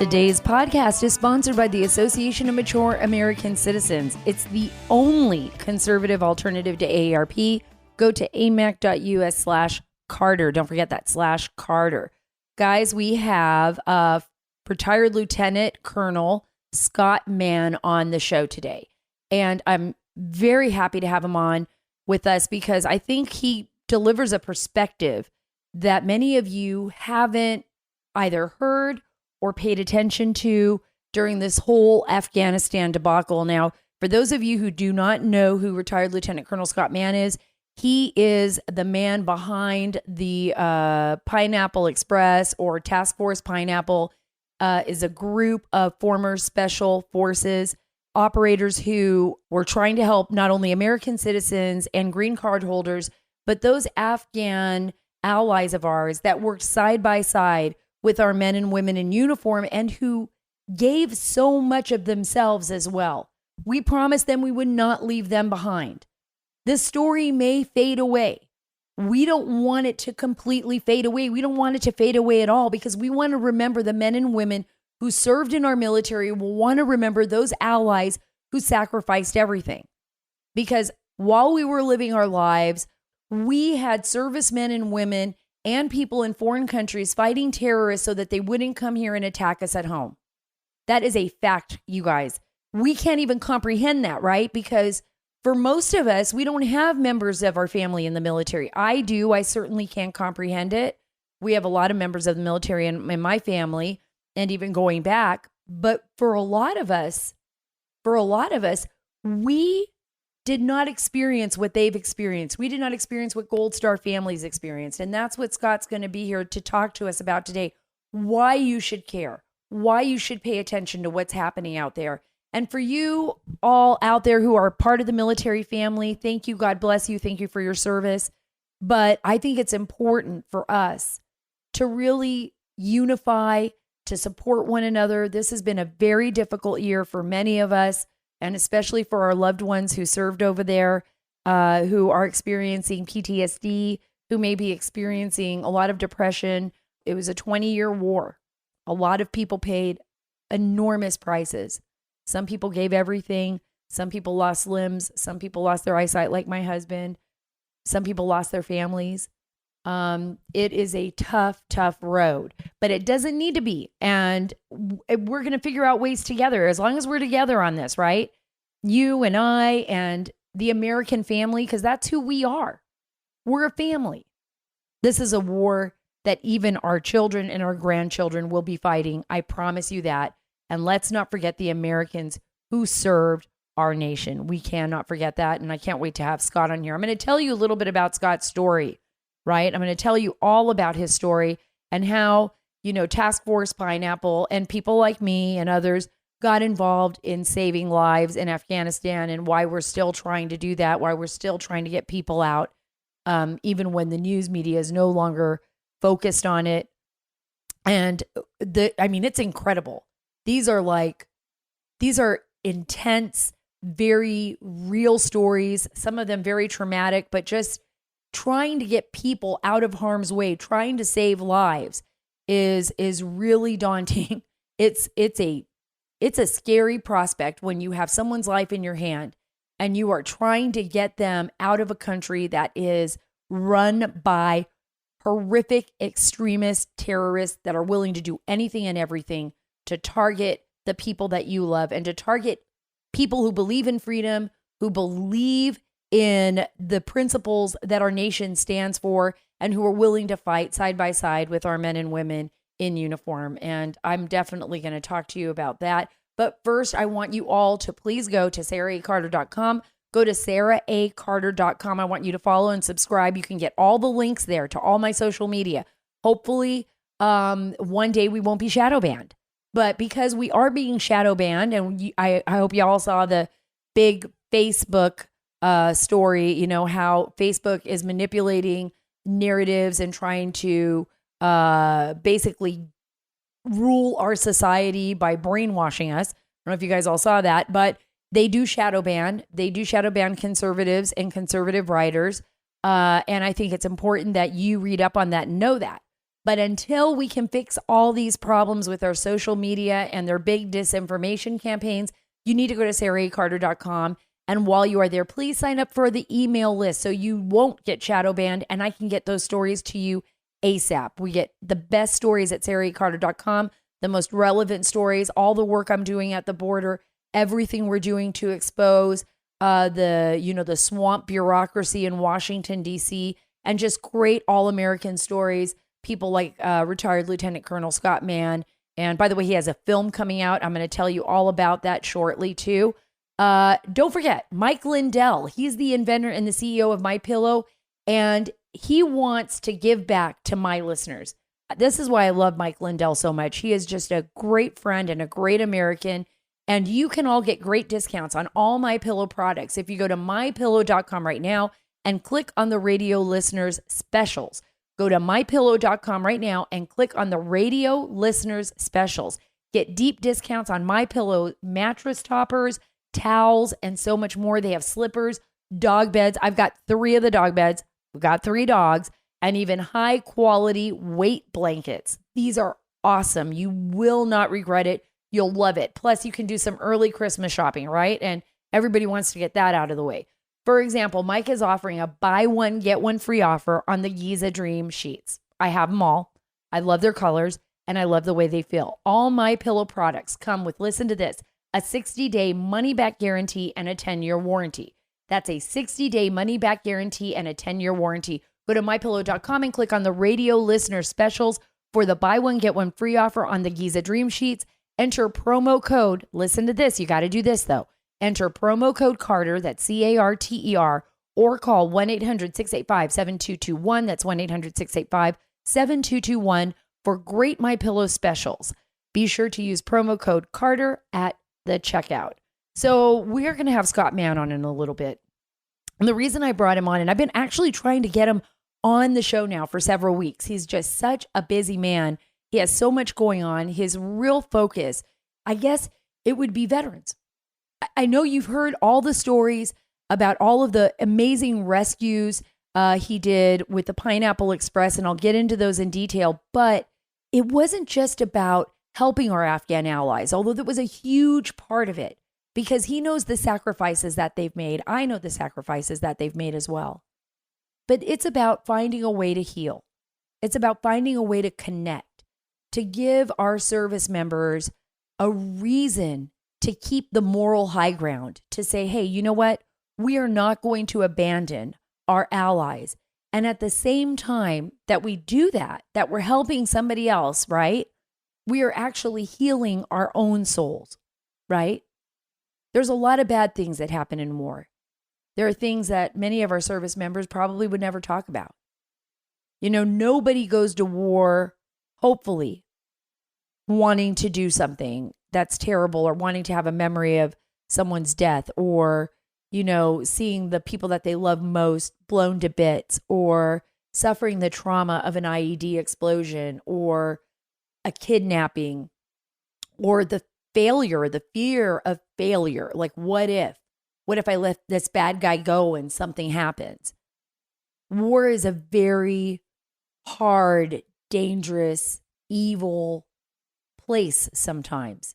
Today's podcast is sponsored by the Association of Mature American Citizens. It's the only conservative alternative to AARP. Go to amac.us/Carter. Don't forget that /Carter. Guys, we have retired Lieutenant Colonel Scott Mann on the show today. And I'm very happy to have him on with us because I think he delivers a perspective that many of you haven't either heard or paid attention to during this whole Afghanistan debacle. Now, for those of you who do not know who retired Lieutenant Colonel Scott Mann is, he is the man behind the Pineapple Express, or Task Force Pineapple, is a group of former special forces operators who were trying to help not only American citizens and green card holders, but those Afghan allies of ours that worked side by side with our men and women in uniform and who gave so much of themselves as well. We promised them we would not leave them behind. This story may fade away. We don't want it to completely fade away. We don't want it to fade away at all because we want to remember the men and women who served in our military. We'll want to remember those allies who sacrificed everything. Because while we were living our lives, we had servicemen and women and people in foreign countries fighting terrorists so that they wouldn't come here and attack us at home. That is a fact, you guys. We can't even comprehend that, right? Because for most of us, we don't have members of our family in the military. I do. I certainly can't comprehend it. We have a lot of members of the military in my family and even going back. But for a lot of us, we did not experience what they've experienced. We did not experience what Gold Star families experienced. And that's what Scott's going to be here to talk to us about today. Why you should care, why you should pay attention to what's happening out there. And for you all out there who are part of the military family, thank you. God bless you. Thank you for your service. But I think it's important for us to really unify, to support one another. This has been a very difficult year for many of us, and especially for our loved ones who served over there, who are experiencing PTSD, who may be experiencing a lot of depression. It was a 20-year war. A lot of people paid enormous prices. Some people gave everything. Some people lost limbs. Some people lost their eyesight, like my husband. Some people lost their families. It is a tough, tough road, but it doesn't need to be. And we're going to figure out ways together, as long as we're together on this, right? You and I and the American family, because that's who we are. We're a family. This is a war that even our children and our grandchildren will be fighting. I promise you that. And let's not forget the Americans who served our nation. We cannot forget that. And I can't wait to have Scott on here. I'm going to tell you a little bit about Scott's story. Right? I'm going to tell you all about his story and how, Task Force Pineapple and people like me and others got involved in saving lives in Afghanistan, and why we're still trying to do that, why we're still trying to get people out, even when the news media is no longer focused on it. And it's incredible. These are intense, very real stories, some of them very traumatic, but just trying to get people out of harm's way, trying to save lives is really daunting. It's a scary prospect when you have someone's life in your hand and you are trying to get them out of a country that is run by horrific extremist terrorists that are willing to do anything and everything to target the people that you love and to target people who believe in freedom, who believe in the principles that our nation stands for, and who are willing to fight side by side with our men and women in uniform. And I'm definitely going to talk to you about that. But first, I want you all to please go to saracarter.com. Go to saracarter.com. I want you to follow and subscribe. You can get all the links there to all my social media. Hopefully, one day we won't be shadow banned. But because we are being shadow banned, and I hope you all saw the big Facebook story, how Facebook is manipulating narratives and trying to basically rule our society by brainwashing us. I don't know if you guys all saw that, but they do shadow ban. They do shadow ban conservatives and conservative writers. And I think it's important that you read up on that and know that. But until we can fix all these problems with our social media and their big disinformation campaigns, you need to go to saracarter.com. And while you are there, please sign up for the email list so you won't get shadow banned and I can get those stories to you ASAP. We get the best stories at saracarter.com, the most relevant stories, all the work I'm doing at the border, everything we're doing to expose the swamp bureaucracy in Washington, D.C., and just great all-American stories. People like retired Lieutenant Colonel Scott Mann. And by the way, he has a film coming out. I'm going to tell you all about that shortly, too. Don't forget, Mike Lindell. He's the inventor and the CEO of MyPillow, and he wants to give back to my listeners. This is why I love Mike Lindell so much. He is just a great friend and a great American, and you can all get great discounts on all MyPillow products if you go to mypillow.com right now and click on the radio listeners specials. Go to mypillow.com right now and click on the radio listeners specials. Get deep discounts on MyPillow mattress toppers, towels, and so much more. They have slippers, dog beds. I've got 3 of the dog beds. We've got 3 dogs, and even high quality weight blankets. These are awesome. You will not regret it. You'll love it. Plus, you can do some early Christmas shopping, right? And everybody wants to get that out of the way. For example, Mike is offering a buy one, get one free offer on the Giza Dream sheets. I have them all. I love their colors and I love the way they feel. All MyPillow products come with, listen to this, a 60-day money-back guarantee and a 10-year warranty. That's a 60-day money-back guarantee and a 10-year warranty. Go to mypillow.com and click on the radio listener specials for the buy one, get one free offer on the Giza Dream sheets. Enter promo code, listen to this, you got to do this though. Enter promo code Carter, that's CARTER, or call 1-800-685-7221. That's 1-800-685-7221 for great MyPillow specials. Be sure to use promo code Carter at the checkout. So we're going to have Scott Mann on in a little bit. And the reason I brought him on, and I've been actually trying to get him on the show now for several weeks. He's just such a busy man. He has so much going on. His real focus, I guess it would be veterans. I know you've heard all the stories about all of the amazing rescues he did with the Pineapple Express, and I'll get into those in detail. But it wasn't just about helping our Afghan allies, although that was a huge part of it, because he knows the sacrifices that they've made. I know the sacrifices that they've made as well. But it's about finding a way to heal. It's about finding a way to connect, to give our service members a reason to keep the moral high ground, to say, hey, you know what? We are not going to abandon our allies. And at the same time that we do that, that we're helping somebody else, right? We are actually healing our own souls, right? There's a lot of bad things that happen in war. There are things that many of our service members probably would never talk about. You know, nobody goes to war, hopefully, wanting to do something that's terrible or wanting to have a memory of someone's death or, you know, seeing the people that they love most blown to bits or suffering the trauma of an IED explosion or a kidnapping or the failure, the fear of failure. Like, what if I let this bad guy go and something happens? War is a very hard, dangerous, evil place sometimes.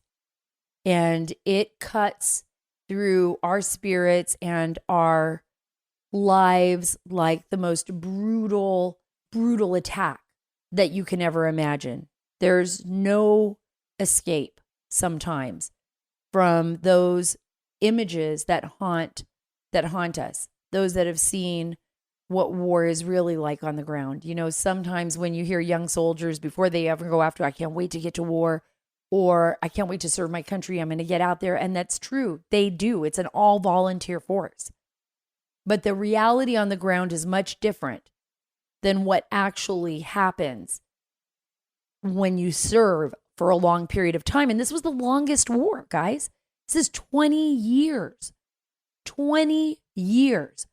And it cuts through our spirits and our lives like the most brutal attack that you can ever imagine. There's no escape sometimes from those images that haunt us, those that have seen what war is really like on the ground. You know, sometimes when you hear young soldiers before they ever go after, I can't wait to get to war, or I can't wait to serve my country, I'm going to get out there. And that's true. They do. It's an all volunteer force. But the reality on the ground is much different than what actually happens when you serve for a long period of time. And this was the longest war, guys. This is 20 years. 20 years.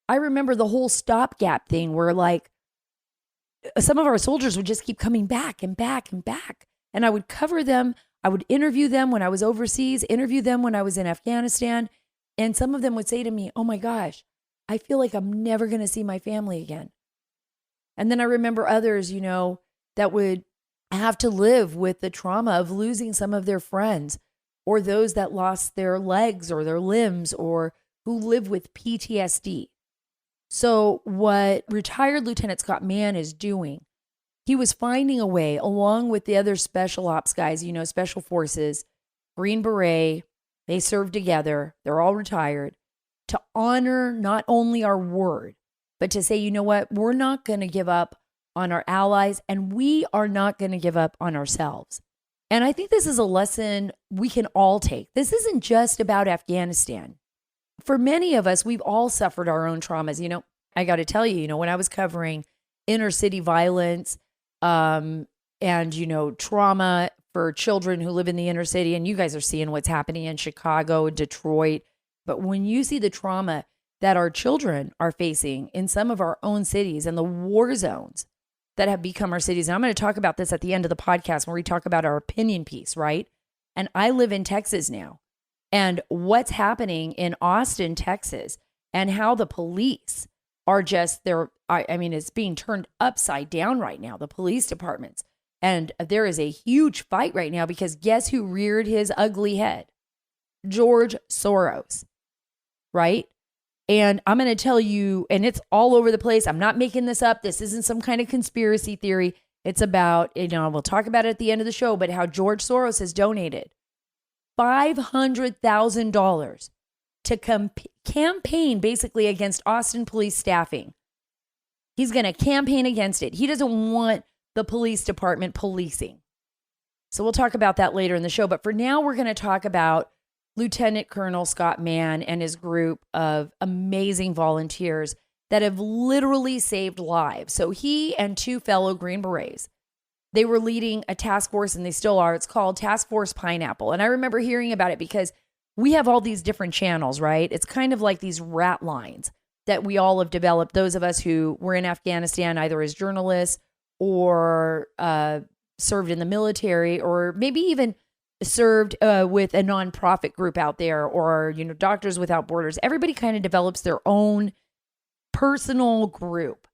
I remember the whole stopgap thing where, like, some of our soldiers would just keep coming back and back and back. And I would cover them. I would interview them when I was overseas, interview them when I was in Afghanistan. And some of them would say to me, oh my gosh, I feel like I'm never going to see my family again. And then I remember others, you know, that would have to live with the trauma of losing some of their friends, or those that lost their legs or their limbs, or who live with PTSD. So what retired Lieutenant Scott Mann is doing, he was finding a way, along with the other special ops guys, special forces, Green Beret, they serve together, they're all retired, to honor not only our word, but to say, you know what, we're not going to give up on our allies, and we are not going to give up on ourselves. And I think this is a lesson we can all take. This isn't just about Afghanistan. For many of us, we've all suffered our own traumas. I got to tell you, when I was covering inner city violence, and, trauma for children who live in the inner city, and you guys are seeing what's happening in Chicago, Detroit. But when you see the trauma that our children are facing in some of our own cities and the war zones that have become our cities, and I'm going to talk about this at the end of the podcast where we talk about our opinion piece, right? And I live in Texas now. And what's happening in Austin, Texas, and how the police are just it's being turned upside down right now, the police departments. And there is a huge fight right now because guess who reared his ugly head? George Soros, right? And I'm going to tell you, and it's all over the place. I'm not making this up. This isn't some kind of conspiracy theory. It's about, we'll talk about it at the end of the show, but how George Soros has donated $500,000 to campaign basically against Austin police staffing. He's going to campaign against it. He doesn't want the police department policing. So we'll talk about that later in the show. But for now, we're going to talk about Lieutenant Colonel Scott Mann and his group of amazing volunteers that have literally saved lives. So he and two fellow Green Berets, they were leading a task force, and they still are. It's called Task Force Pineapple. And I remember hearing about it because we have all these different channels, right? It's kind of like these rat lines that we all have developed. Those of us who were in Afghanistan, either as journalists or served in the military, or maybe even served with a nonprofit group out there, or, Doctors Without Borders. Everybody kind of develops their own personal group.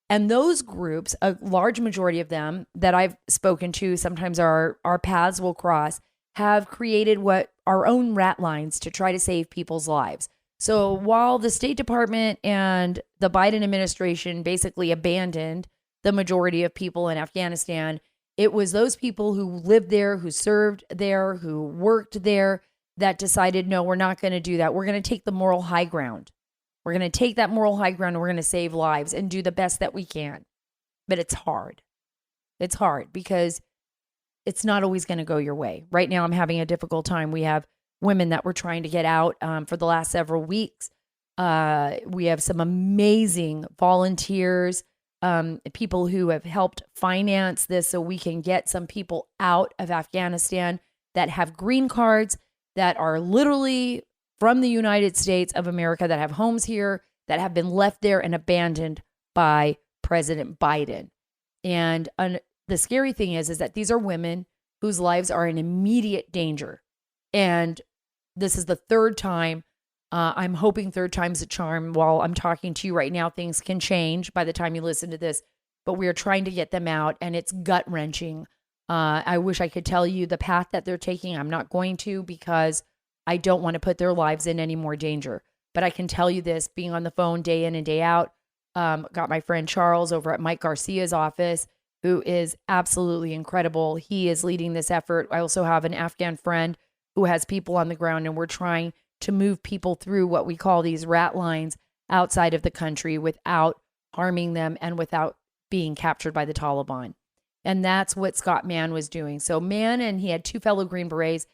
And those groups, a large majority of them that I've spoken to, sometimes our paths will cross, have created what our own rat lines to try to save people's lives. So while the State Department and the Biden administration basically abandoned the majority of people in Afghanistan, it was those people who lived there, who served there, who worked there, that decided, no, we're not going to do that. We're going to take the moral high ground. We're going to take that moral high ground, and we're going to save lives and do the best that we can. But it's hard. It's hard because it's not always going to go your way. Right now, I'm having a difficult time. We have women that we're trying to get out for the last several weeks. We have some amazing volunteers, people who have helped finance this so we can get some people out of Afghanistan that have green cards, that are literally from the United States of America, that have homes here, that have been left there and abandoned by President Biden. And the scary thing is that these are women whose lives are in immediate danger. And this is the third time. I'm hoping third time's a charm. While I'm talking to you right now, things can change by the time you listen to this, but we are trying to get them out, and it's gut wrenching. I wish I could tell you the path that they're taking. I'm not going to, because I don't want to put their lives in any more danger. But I can tell you this, being on the phone day in and day out, got my friend Charles over at Mike Garcia's office, who is absolutely incredible. He is leading this effort. I also have an Afghan friend who has people on the ground, and we're trying to move people through what we call these rat lines outside of the country without harming them and without being captured by the Taliban. And that's what Scott Mann was doing. So Mann, and he had two fellow Green Berets,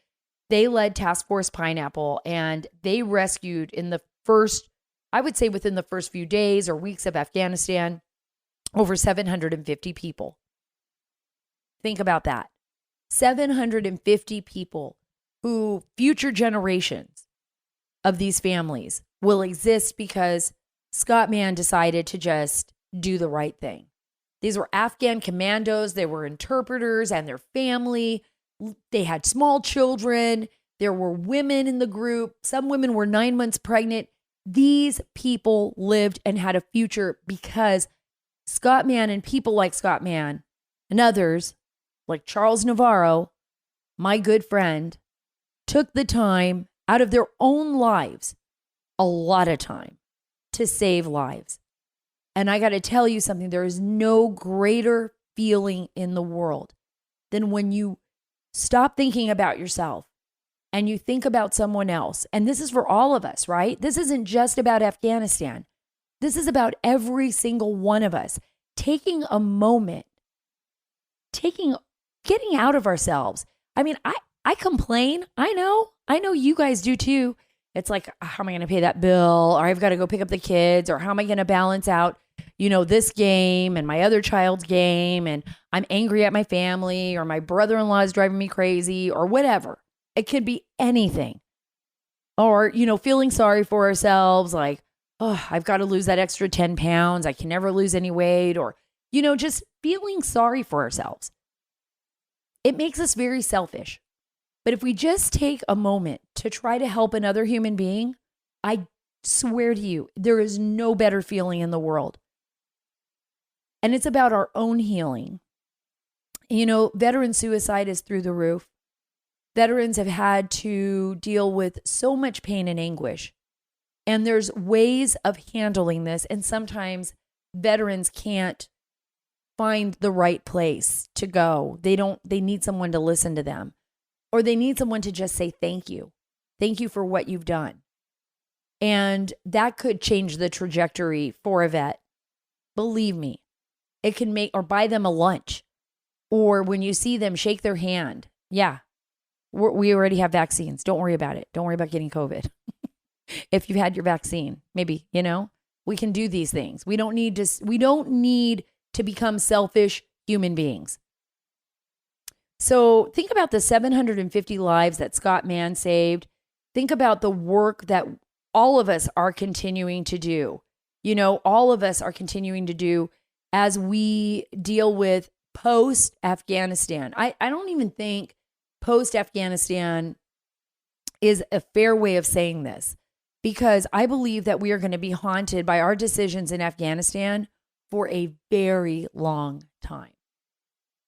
they led Task Force Pineapple, and they rescued in the first, I would say within the first few days or weeks of Afghanistan, over 750 people. Think about that. 750 people who future generations of these families will exist because Scott Mann decided to just do the right thing. These were Afghan commandos. They were interpreters and their family. They had small children. There were women in the group. Some women were 9 months pregnant. These people lived and had a future because Scott Mann and people like Scott Mann And others, like Charles Navarro, my good friend, took the time out of their own lives, a lot of time, to save lives. And I got to tell you something, there is no greater feeling in the world than when you stop thinking about yourself and you think about someone else. And this is for all of us, right? This isn't just about Afghanistan. This is about every single one of us taking a moment, getting out of ourselves. I mean, I complain. I know you guys do too. It's like, how am I going to pay that bill? Or I've got to go pick up the kids, or how am I going to balance out, this game and my other child's game? And I'm angry at my family, or my brother-in-law is driving me crazy, or whatever. It could be anything. Or, feeling sorry for ourselves, like, oh, I've got to lose that extra 10 pounds. I can never lose any weight. Or, just feeling sorry for ourselves. It makes us very selfish. But if we just take a moment to try to help another human being, I swear to you, there is no better feeling in the world. And it's about our own healing. Veteran suicide is through the roof. Veterans have had to deal with so much pain and anguish. And there's ways of handling this. And sometimes veterans can't find the right place to go. They need someone to listen to them. Or they need someone to just say thank you. Thank you for what you've done. And that could change the trajectory for a vet. Believe me, it can or buy them a lunch. Or when you see them, shake their hand. Yeah, we already have vaccines. Don't worry about it. Don't worry about getting COVID. If you've had your vaccine, maybe, we can do these things. We don't need to become selfish human beings. So think about the 750 lives that Scott Mann saved. Think about the work that all of us are continuing to do. All of us are continuing to do as we deal with post-Afghanistan. I don't even think post-Afghanistan is a fair way of saying this, because I believe that we are going to be haunted by our decisions in Afghanistan for a very long time.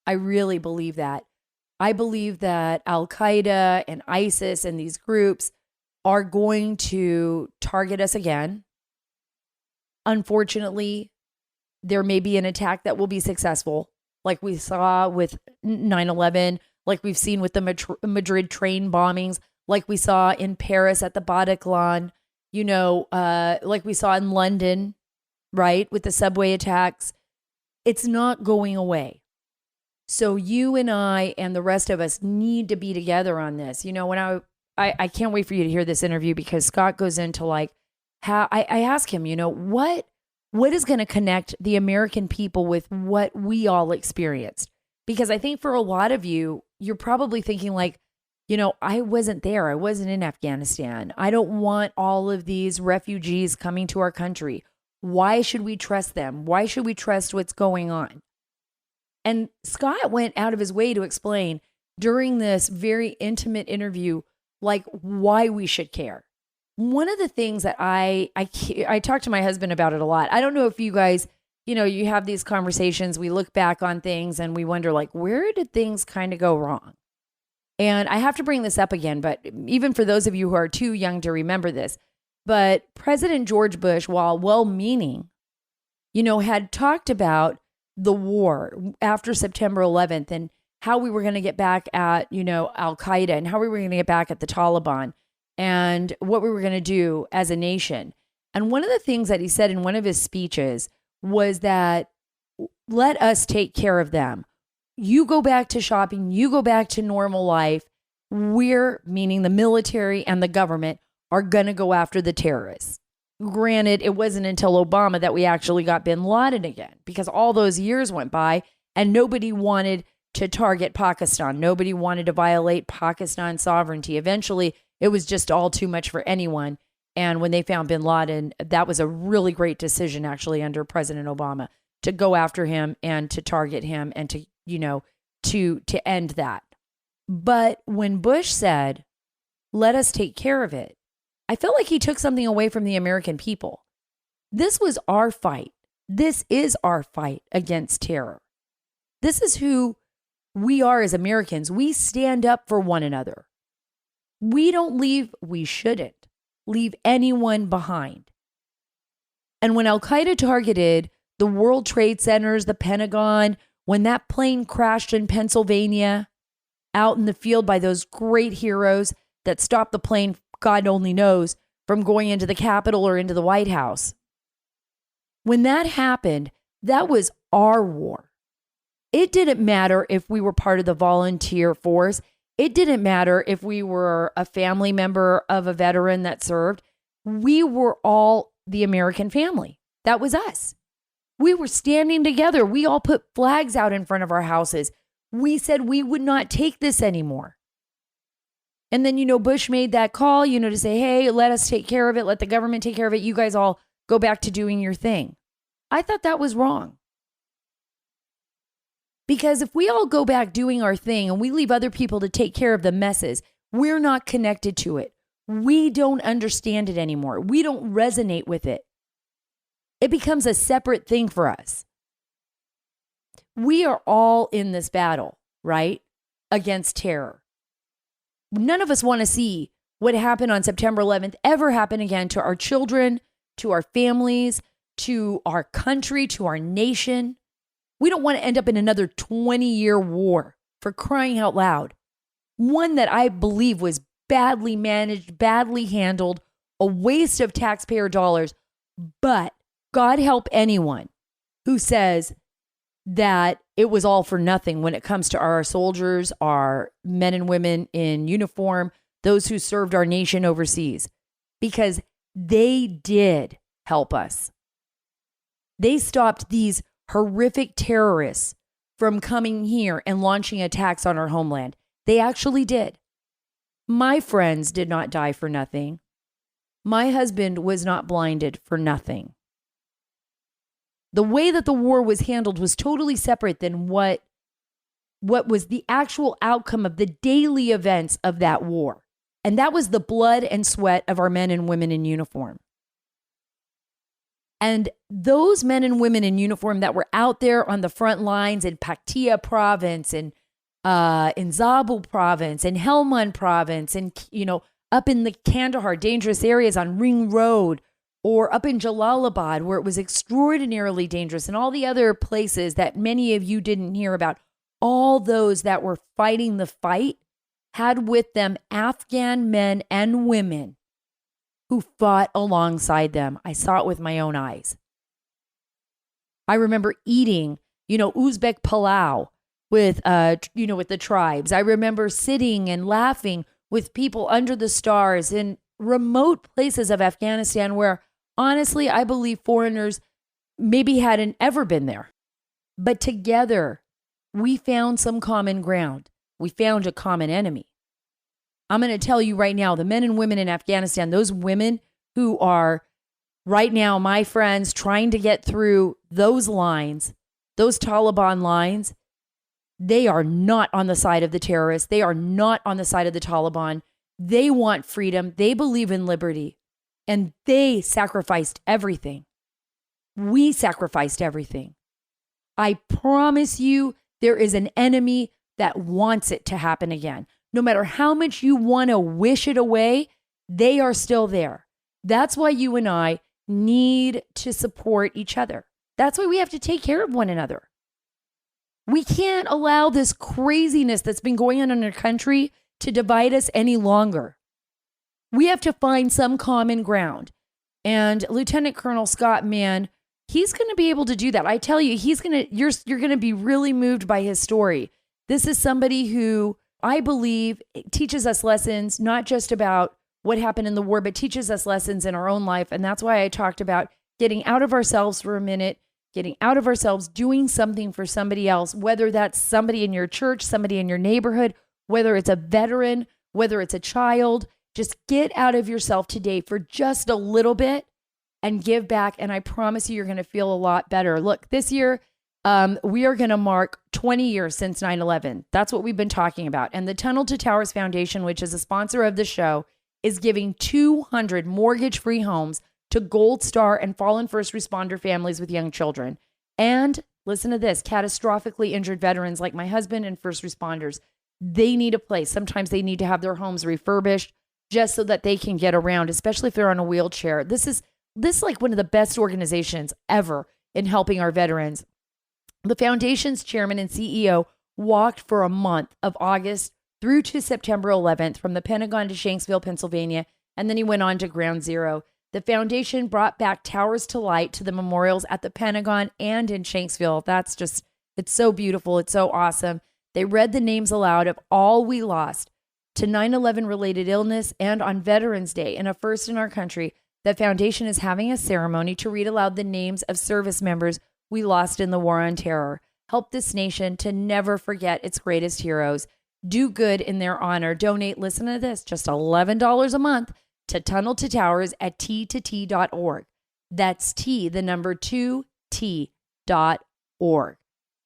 I really believe that. I believe that Al-Qaeda and ISIS and these groups are going to target us again. Unfortunately, there may be an attack that will be successful, like we saw with 9/11, like we've seen with the Madrid train bombings, like we saw in Paris at the Bataclan, like we saw in London, right, with the subway attacks. It's not going away. So you and I and the rest of us need to be together on this. When I can't wait for you to hear this interview, because Scott goes into like how I ask him, what is going to connect the American people with what we all experienced? Because I think for a lot of you, you're probably thinking like, I wasn't there. I wasn't in Afghanistan. I don't want all of these refugees coming to our country. Why should we trust them? Why should we trust what's going on? And Scott went out of his way to explain during this very intimate interview, like why we should care. One of the things that I talk to my husband about it a lot. I don't know if you guys, you have these conversations, we look back on things and we wonder like, where did things kind of go wrong? And I have to bring this up again, but even for those of you who are too young to remember this, but President George Bush, while well-meaning, had talked about the war after September 11th and how we were going to get back at, Al-Qaeda, and how we were going to get back at the Taliban, and what we were going to do as a nation. And one of the things that he said in one of his speeches was that let us take care of them. You go back to shopping, you go back to normal life. We're, meaning the military and the government, are going to go after the terrorists. Granted, it wasn't until Obama that we actually got bin Laden again, because all those years went by and nobody wanted to target Pakistan. Nobody wanted to violate Pakistan's sovereignty. Eventually, it was just all too much for anyone. And when they found bin Laden, that was a really great decision, actually, under President Obama, to go after him and to target him and to, to end that. But when Bush said, let us take care of it, I felt like he took something away from the American people. This was our fight. This is our fight against terror. This is who we are as Americans. We stand up for one another. We shouldn't leave anyone behind. And when Al-Qaeda targeted the World Trade Centers, the Pentagon, when that plane crashed in Pennsylvania, out in the field by those great heroes that stopped the plane, God only knows, from going into the Capitol or into the White House. When that happened, that was our war. It didn't matter if we were part of the volunteer force. It didn't matter if we were a family member of a veteran that served. We were all the American family. That was us. We were standing together. We all put flags out in front of our houses. We said we would not take this anymore. And then, Bush made that call, to say, hey, let us take care of it. Let the government take care of it. You guys all go back to doing your thing. I thought that was wrong. Because if we all go back doing our thing and we leave other people to take care of the messes, we're not connected to it. We don't understand it anymore. We don't resonate with it. It becomes a separate thing for us. We are all in this battle, right? Against terror. None of us want to see what happened on September 11th ever happen again to our children, to our families, to our country, to our nation. We don't want to end up in another 20-year war, for crying out loud. One that I believe was badly managed, badly handled, a waste of taxpayer dollars. But God help anyone who says that it was all for nothing when it comes to our soldiers, our men and women in uniform, those who served our nation overseas, because they did help us. They stopped these horrific terrorists from coming here and launching attacks on our homeland. They actually did. My friends did not die for nothing. My husband was not blinded for nothing. The way that the war was handled was totally separate than what was the actual outcome of the daily events of that war. And that was the blood and sweat of our men and women in uniform. And those men and women in uniform that were out there on the front lines in Paktia province and in Zabul province and Helmand province and, up in the Kandahar, dangerous areas on Ring Road, or up in Jalalabad, where it was extraordinarily dangerous, and all the other places that many of you didn't hear about, all those that were fighting the fight had with them Afghan men and women who fought alongside them. I saw it with my own eyes. I remember eating, Uzbek palau with the tribes. I remember sitting and laughing with people under the stars in remote places of Afghanistan where, honestly, I believe foreigners maybe hadn't ever been there. But together, we found some common ground. We found a common enemy. I'm going to tell you right now, the men and women in Afghanistan, those women who are right now my friends trying to get through those lines, those Taliban lines, they are not on the side of the terrorists. They are not on the side of the Taliban. They want freedom. They believe in liberty. And they sacrificed everything. We sacrificed everything. I promise you, there is an enemy that wants it to happen again. No matter how much you want to wish it away, they are still there. That's why you and I need to support each other. That's why we have to take care of one another. We can't allow this craziness that's been going on in our country to divide us any longer. We have to find some common ground. And Lieutenant Colonel Scott Mann, he's going to be able to do that. I tell you, you're going to be really moved by his story. This is somebody who I believe teaches us lessons, not just about what happened in the war, but teaches us lessons in our own life. And that's why I talked about getting out of ourselves for a minute, getting out of ourselves, doing something for somebody else, whether that's somebody in your church, somebody in your neighborhood, whether it's a veteran, whether it's a child. Just get out of yourself today for just a little bit and give back. And I promise you're going to feel a lot better. Look, this year, we are going to mark 20 years since 9/11. That's what we've been talking about. And the Tunnel to Towers Foundation, which is a sponsor of the show, is giving 200 mortgage-free homes to Gold Star and fallen first responder families with young children. And listen to this, catastrophically injured veterans like my husband and first responders, they need a place. Sometimes they need to have their homes refurbished just so that they can get around, especially if they're on a wheelchair. This is like one of the best organizations ever in helping our veterans. The foundation's chairman and CEO walked for a month of August through to September 11th from the Pentagon to Shanksville, Pennsylvania, and then he went on to Ground Zero. The foundation brought back towers to light to the memorials at the Pentagon and in Shanksville. That's just, it's so beautiful. It's so awesome. They read the names aloud of all we lost to 9/11 related illness, and on Veterans Day, in a first in our country, the foundation is having a ceremony to read aloud the names of service members we lost in the War on Terror. Help this nation to never forget its greatest heroes. Do good in their honor. Donate, listen to this, just $11 a month to Tunnel to Towers at t2t.org. That's T, the number 2t.org.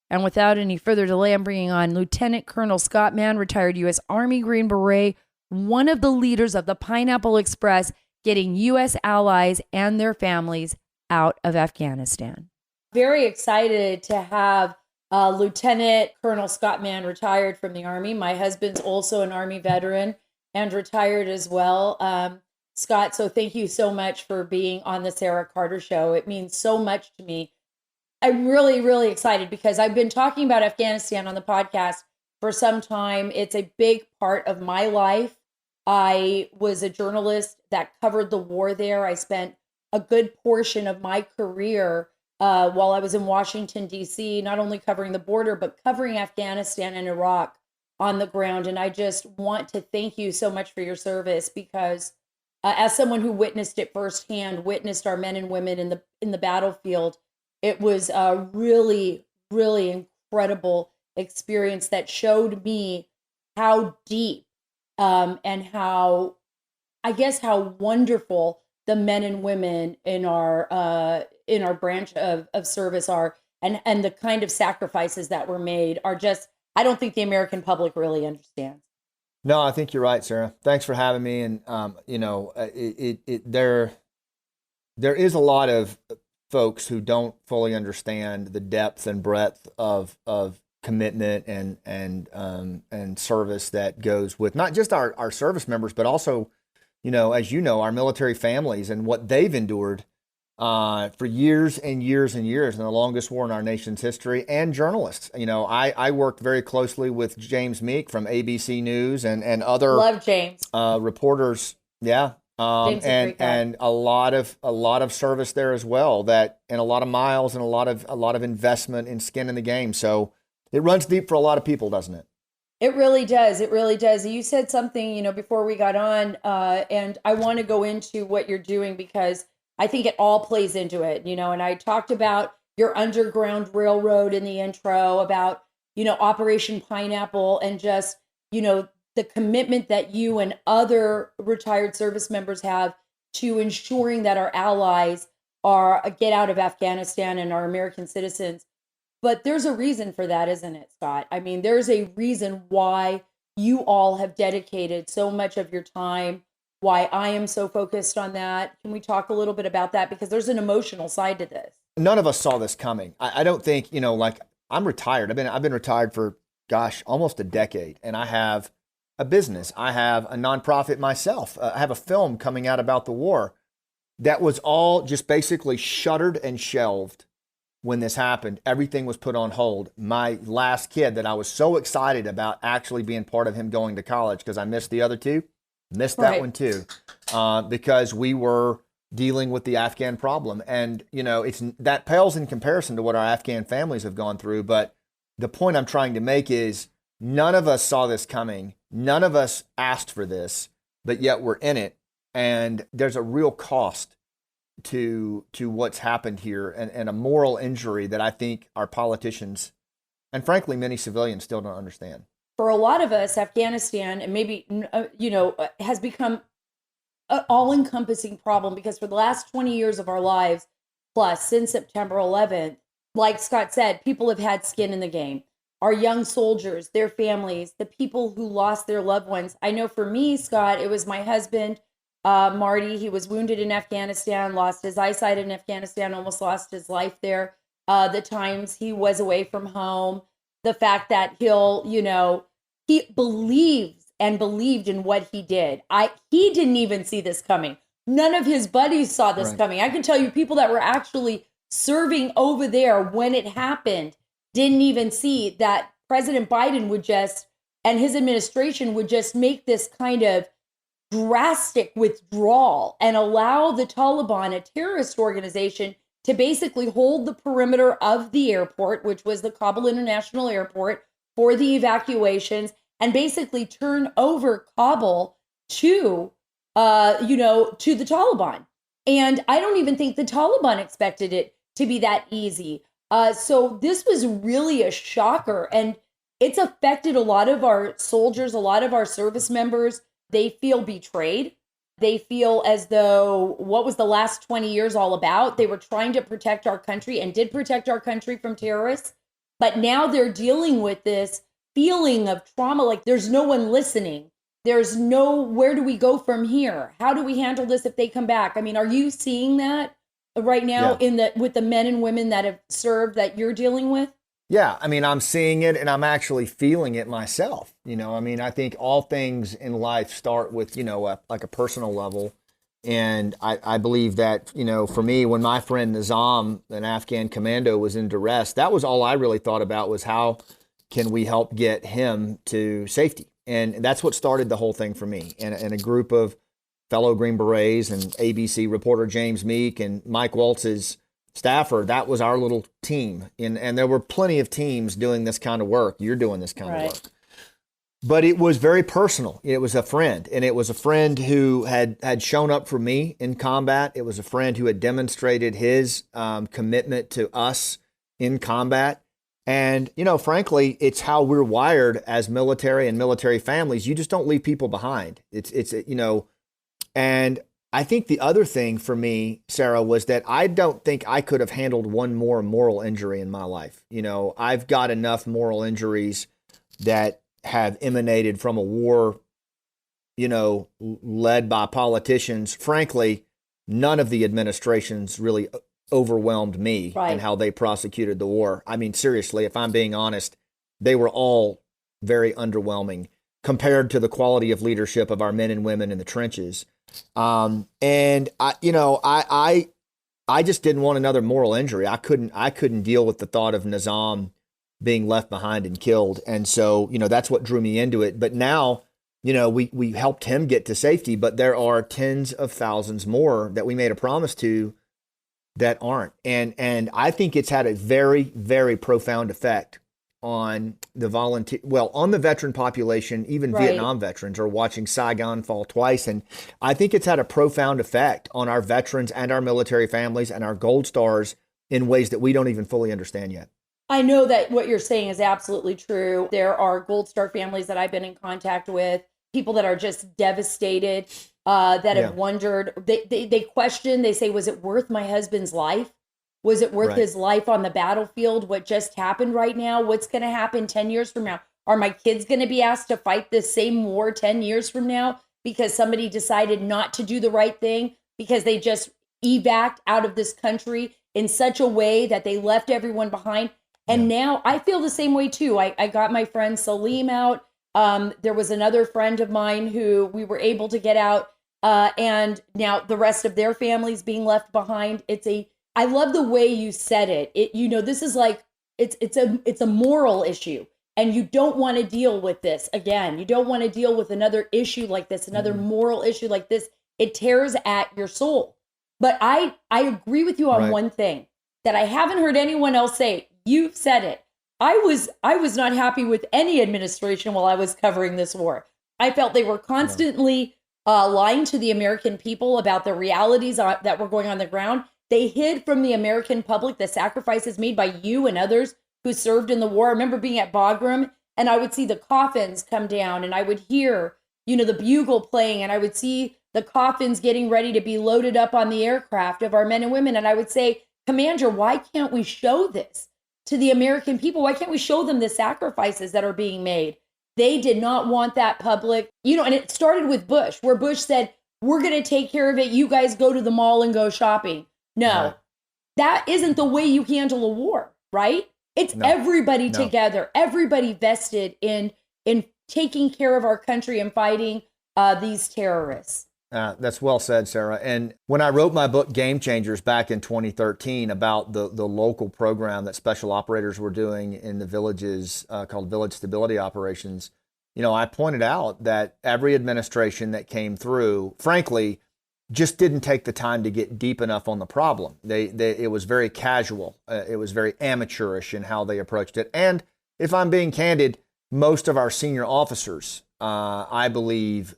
And without any further delay, I'm bringing on Lieutenant Colonel Scott Mann, retired U.S. Army Green Beret, one of the leaders of the Pineapple Express, getting U.S. allies and their families out of Afghanistan. Very excited to have Lieutenant Colonel Scott Mann, retired from the Army. My husband's also an Army veteran and retired as well. Scott, so thank you so much for being on the Sarah Carter Show. It means so much to me. I'm really, really excited because I've been talking about Afghanistan on the podcast for some time. It's a big part of my life. I was a journalist that covered the war there. I spent a good portion of my career while I was in Washington, D.C., not only covering the border, but covering Afghanistan and Iraq on the ground. And I just want to thank you so much for your service because as someone who witnessed it firsthand, witnessed our men and women in the battlefield, it was a really, really incredible experience that showed me how deep and how wonderful the men and women in our branch of service are, and the kind of sacrifices that were made are just, I don't think the American public really understands. No, I think you're right, Sarah. Thanks for having me. And there is a lot of folks who don't fully understand the depth and breadth of commitment and service that goes with not just our service members, but also, as you know, our military families and what they've endured for years and years and years in the longest war in our nation's history, and journalists. I worked very closely with James Meek from ABC News and other love James reporters. Yeah. And a lot of service there as well, and a lot of miles and a lot of investment in skin in the game. So it runs deep for a lot of people, doesn't it? It really does. It really does. You said something, before we got on, and I want to go into what you're doing because I think it all plays into it, and I talked about your Underground Railroad in the intro, about, Operation Pineapple, and just, the commitment that you and other retired service members have to ensuring that our allies get out of Afghanistan and our American citizens. But there's a reason for that, isn't it, Scott? I mean, there's a reason why you all have dedicated so much of your time, why I am so focused on that. Can we talk a little bit about that? Because there's an emotional side to this. None of us saw this coming. I don't think, I'm retired. I've been retired for, almost a decade. And I have a business. I have a nonprofit myself. I have a film coming out about the war that was all just basically shuttered and shelved when this happened. Everything was put on hold. My last kid that I was so excited about actually being part of him going to college, because I missed the other two, that one too, because we were dealing with the Afghan problem. And, that pales in comparison to what our Afghan families have gone through. But the point I'm trying to make is none of us saw this coming. None of us asked for this, but yet we're in it. And there's a real cost to what's happened here, and a moral injury that I think our politicians and frankly many civilians still don't understand. For a lot of us, Afghanistan, and maybe, has become an all-encompassing problem because for the last 20 years of our lives, plus since September 11th, like Scott said, people have had skin in the game. Our young soldiers, their families, the people who lost their loved ones. I know for me, Scott, it was my husband, Marty. He was wounded in Afghanistan, lost his eyesight in Afghanistan, almost lost his life there. the times he was away from home, the fact that he believes and believed in what he did. He didn't even see this coming. None of his buddies saw this coming. I can tell you people that were actually serving over there when it happened didn't even see that President Biden would just, and his administration would just make this kind of drastic withdrawal and allow the Taliban, a terrorist organization, to basically hold the perimeter of the airport, which was the Kabul International Airport, for the evacuations, and basically turn over Kabul to the Taliban. And I don't even think the Taliban expected it to be that easy. So this was really a shocker, and it's affected a lot of our soldiers, a lot of our service members. They feel betrayed. They feel as though, what was the last 20 years all about? They were trying to protect our country and did protect our country from terrorists. But now they're dealing with this feeling of trauma, like there's no one listening. There's where do we go from here? How do we handle this if they come back? I mean, are you seeing that right now with the men and women that have served that you're dealing with? Yeah, I mean, I'm seeing it and I'm actually feeling it myself. I mean, I think all things in life start with, like a personal level. And I believe that, for me, when my friend Nizam, an Afghan commando, was in duress, that was all I really thought about, was how can we help get him to safety? And that's what started the whole thing for me. And a group of fellow Green Berets and ABC reporter James Meek and Mike Waltz's staffer, that was our little team. And there were plenty of teams doing this kind of work. You're doing this kind of work. But it was very personal. It was a friend, and it was a friend who had shown up for me in combat. It was a friend who had demonstrated his commitment to us in combat. And, frankly, it's how we're wired as military and military families. You just don't leave people behind. And I think the other thing for me, Sarah, was that I don't think I could have handled one more moral injury in my life. I've got enough moral injuries that have emanated from a war, led by politicians. Frankly, none of the administrations really overwhelmed me in how they prosecuted the war. I mean, seriously, if I'm being honest, they were all very underwhelming compared to the quality of leadership of our men and women in the trenches. And I just didn't want another moral injury. I couldn't deal with the thought of Nizam being left behind and killed. And so, that's what drew me into it. But now, we helped him get to safety, but there are tens of thousands more that we made a promise to that aren't. And I think it's had a very, very profound effect on on the veteran population. Even Vietnam veterans are watching Saigon fall twice. And I think it's had a profound effect on our veterans and our military families and our Gold Stars in ways that we don't even fully understand yet. I know that what you're saying is absolutely true. There are Gold Star families that I've been in contact with, people that are just devastated, that have wondered, they question, they say, was it worth my husband's life? Was it worth his life on the battlefield? What just happened right now? What's going to happen 10 years from now? Are my kids going to be asked to fight this same war 10 years from now because somebody decided not to do the right thing, because they just evac'd out of this country in such a way that they left everyone behind? And now I feel the same way too. I got my friend Salim out. There was another friend of mine who we were able to get out. And now the rest of their families being left behind. I love the way you said it. This is like, it's a moral issue, and you don't want to deal with this again. You don't want to deal with another issue like this, another moral issue like this. It tears at your soul. But I agree with you on one thing that I haven't heard anyone else say. You've said it. I was not happy with any administration while I was covering this war. I felt they were constantly lying to the American people about the realities that were going on the ground. They hid from the American public the sacrifices made by you and others who served in the war. I remember being at Bagram, and I would see the coffins come down, and I would hear, the bugle playing, and I would see the coffins getting ready to be loaded up on the aircraft of our men and women. And I would say, Commander, why can't we show this to the American people? Why can't we show them the sacrifices that are being made? They did not want that public, and it started with Bush, where Bush said, we're going to take care of it. You guys go to the mall and go shopping. No, that isn't the way you handle a war, right? It's everybody together, everybody vested in taking care of our country and fighting these terrorists. That's well said, Sarah. And when I wrote my book, Game Changers, back in 2013, about the local program that special operators were doing in the villages called Village Stability Operations, I pointed out that every administration that came through, frankly, just didn't take the time to get deep enough on the problem. It was very casual. It was very amateurish in how they approached it. And if I'm being candid, most of our senior officers, I believe,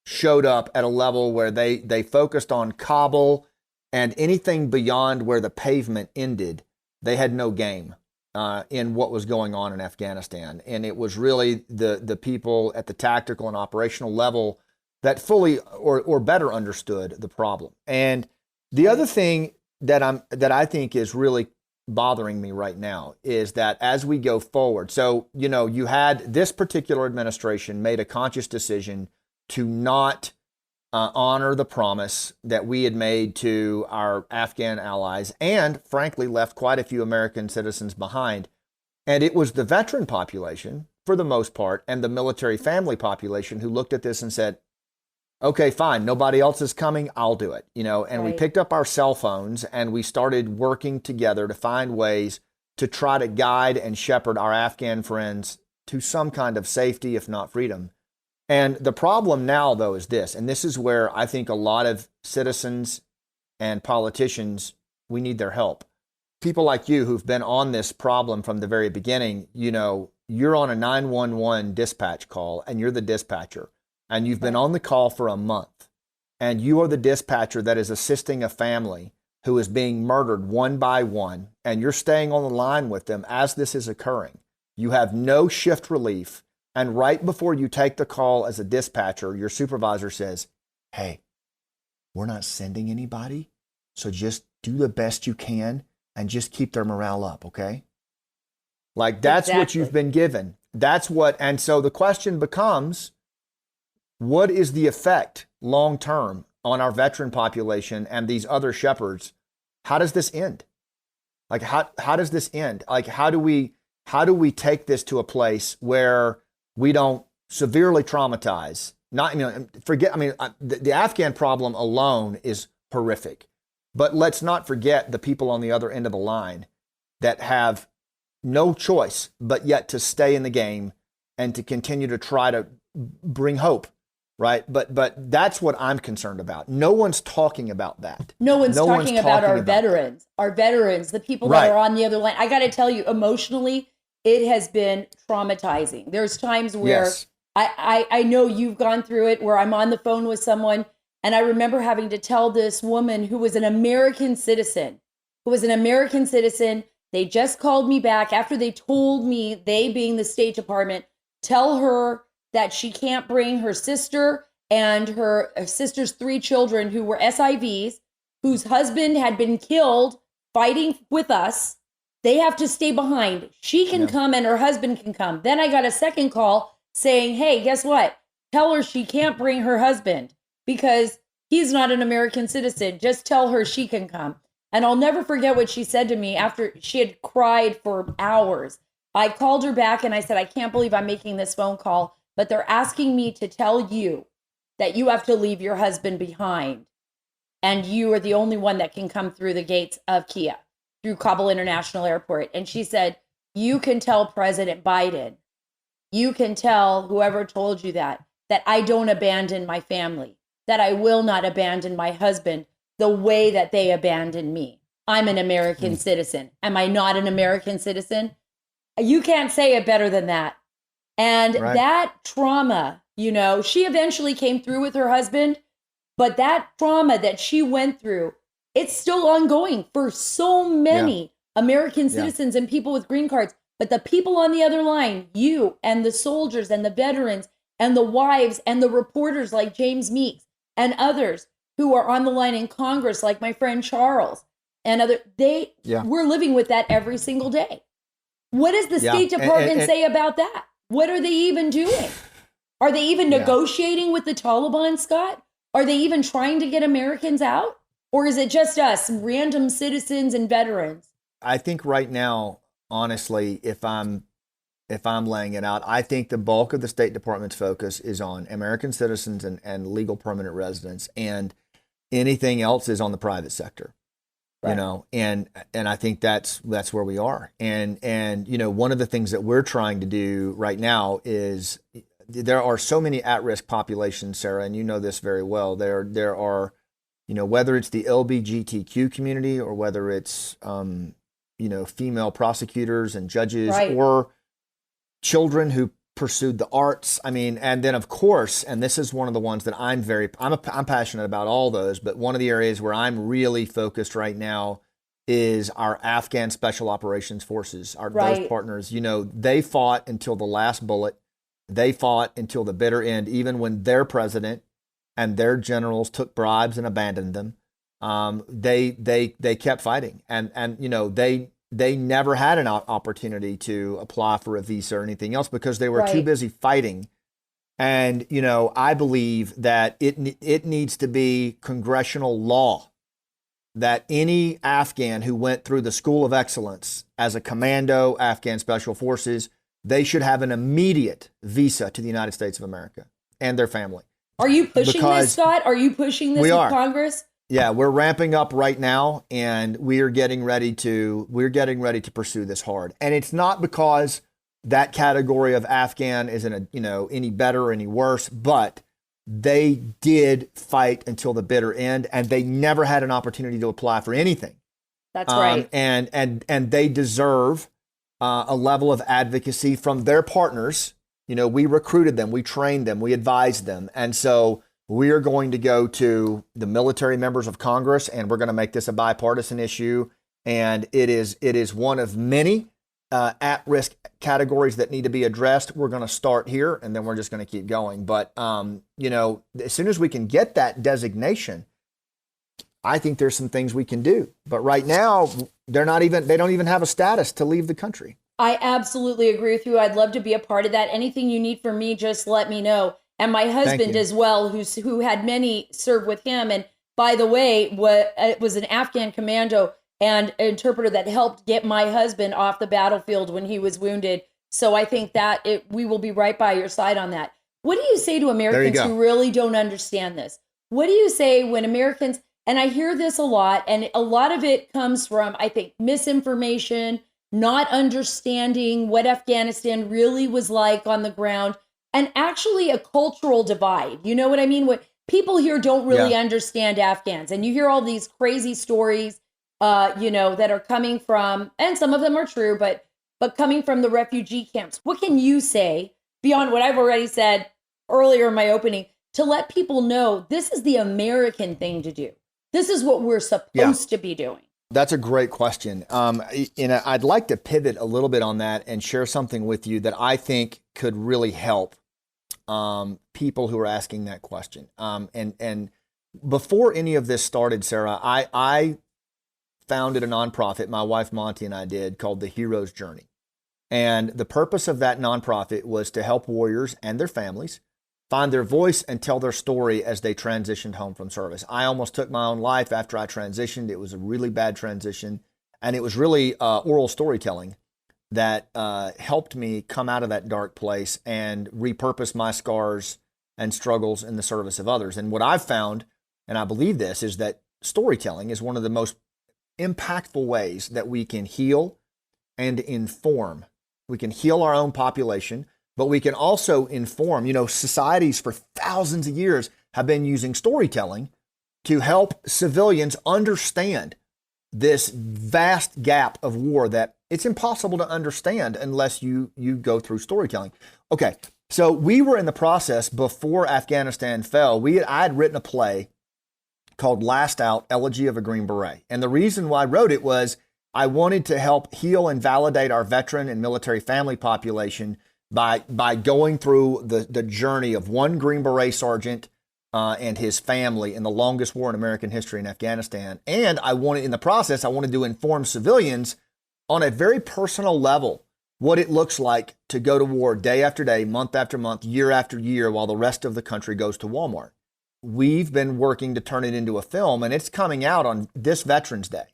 showed up at a level where they focused on Kabul, and anything beyond where the pavement ended, they had no game in what was going on in Afghanistan. And it was really the people at the tactical and operational level that fully or better understood the problem. And the other thing that I think is really bothering me right now is that as we go forward, so you had this particular administration made a conscious decision to not honor the promise that we had made to our Afghan allies, and frankly left quite a few American citizens behind. And it was the veteran population, for the most part, and the military family population who looked at this and said, okay, fine, nobody else is coming, I'll do it. And right. We picked up our cell phones and we started working together to find ways to try to guide and shepherd our Afghan friends to some kind of safety, if not freedom. And the problem now, though, is this, and this is where I think a lot of citizens and politicians, we need their help. People like you who've been on this problem from the very beginning, you're on a 911 dispatch call and you're the dispatcher, and you've been on the call for a month, and you are the dispatcher that is assisting a family who is being murdered one by one, and you're staying on the line with them as this is occurring. You have no shift relief. And right before you take the call as a dispatcher, your supervisor says, hey, we're not sending anybody, so just do the best you can and just keep their morale up, okay? Like, that's exactly what you've been given. And so the question becomes, what is the effect long term on our veteran population and these other shepherds? How does this end? Like, how does this end? Like, how do we take this to a place where we don't severely traumatize? The Afghan problem alone is horrific, but let's not forget the people on the other end of the line that have no choice but yet to stay in the game and to continue to try to bring hope, right? But that's what I'm concerned about. No one's talking about that. No one's talking about our veterans, the people that are on the other line. I got to tell you, emotionally, it has been traumatizing. There's times where yes. I know you've gone through it, where I'm on the phone with someone, and I remember having to tell this woman who was an American citizen, they just called me back after they told me, they being the State Department, tell her that she can't bring her sister and her sister's 3 children who were SIVs, whose husband had been killed fighting with us. They have to stay behind. She can come and her husband can come. Then I got a second call saying, hey, guess what? Tell her she can't bring her husband because he's not an American citizen. Just tell her she can come. And I'll never forget what she said to me after she had cried for hours. I called her back and I said, I can't believe I'm making this phone call, but they're asking me to tell you that you have to leave your husband behind. And you are the only one that can come through the gates of Kia, through Kabul International Airport. And she said, you can tell President Biden, you can tell whoever told you that I don't abandon my family, that I will not abandon my husband the way that they abandoned me. I'm an American citizen. Am I not an American citizen? You can't say it better than that. And that trauma, she eventually came through with her husband, but that trauma that she went through, it's still ongoing for so many American citizens and people with green cards. But the people on the other line, you and the soldiers and the veterans and the wives and the reporters like James Meeks and others who are on the line in Congress, like my friend Charles and we're living with that every single day. What does the State Department say about that? What are they even doing? Are they even negotiating with the Taliban, Scott? Are they even trying to get Americans out? Or is it just us, random citizens and veterans? I think right now, honestly, if I'm laying it out, I think the bulk of the State Department's focus is on American citizens and legal permanent residents, and anything else is on the private sector. Right. You know, and I think that's where we are. And you know, one of the things that we're trying to do right now is there are so many at-risk populations, Sarah, and you know this very well. There are, you know, whether it's the LGBTQ community or whether it's you know, female prosecutors and judges, Right. or children who pursued the arts. I mean, and then of course, and this is one of the ones that I'm passionate about all those, but one of the areas where I'm really focused right now is our Afghan Special Operations Forces, Right. those partners. You know, they fought until the last bullet. They fought until the bitter end, even when their president and their generals took bribes and abandoned them. They kept fighting, and you know, they never had an opportunity to apply for a visa or anything else because they were too Right. busy fighting. And you know, I believe that it needs to be congressional law that any Afghan who went through the School of Excellence as a commando, Afghan Special Forces, they should have an immediate visa to the United States of America and their family. Are you pushing Because this, Scott? Are you pushing this we with are. Congress? Yeah, we're ramping up right now, and we're getting ready to pursue this hard. And it's not because that category of Afghan isn't any better or any worse, but they did fight until the bitter end, and they never had an opportunity to apply for anything. That's right. And they deserve a level of advocacy from their partners. You know, we recruited them, we trained them, we advised them, and so we are going to go to the military members of Congress, and we're going to make this a bipartisan issue. And it is one of many at-risk categories that need to be addressed. We're going to start here, and then we're just going to keep going. But you know, as soon as we can get that designation, I think there's some things we can do. But right now, they don't even have a status to leave the country. I absolutely agree with you. I'd love to be a part of that. Anything you need from me, just let me know. And my husband as well, who had many serve with him. And by the way, was an Afghan commando and interpreter that helped get my husband off the battlefield when he was wounded. So I think that we will be right by your side on that. What do you say to Americans who really don't understand this? What do you say when Americans, and I hear this a lot, and a lot of it comes from, I think, misinformation, not understanding what Afghanistan really was like on the ground, and actually a cultural divide. You know what I mean? What people here don't really understand Afghans. And you hear all these crazy stories, you know, that are coming from, and some of them are true, but coming from the refugee camps. What can you say beyond what I've already said earlier in my opening to let people know this is the American thing to do? This is what we're supposed to be doing. That's a great question. And I'd like to pivot a little bit on that and share something with you that I think could really help people who are asking that question. And before any of this started, Sarah, I founded a nonprofit, my wife Monty and I did, called The Hero's Journey. And the purpose of that nonprofit was to help warriors and their families find their voice and tell their story as they transitioned home from service. I almost took my own life after I transitioned. It was a really bad transition. And it was really oral storytelling that helped me come out of that dark place and repurpose my scars and struggles in the service of others. And what I've found, and I believe this, is that storytelling is one of the most impactful ways that we can heal and inform. We can heal our own population, but we can also inform. You know, societies for thousands of years have been using storytelling to help civilians understand this vast gap of war that it's impossible to understand unless you go through storytelling. Okay, so we were in the process before Afghanistan fell. I had written a play called Last Out, Elegy of a Green Beret. And the reason why I wrote it was I wanted to help heal and validate our veteran and military family population by going through the journey of one Green Beret sergeant and his family in the longest war in American history in Afghanistan. And I wanted to inform civilians on a very personal level what it looks like to go to war day after day, month after month, year after year, while the rest of the country goes to Walmart. we've been working to turn it into a film, and it's coming out on this Veterans Day.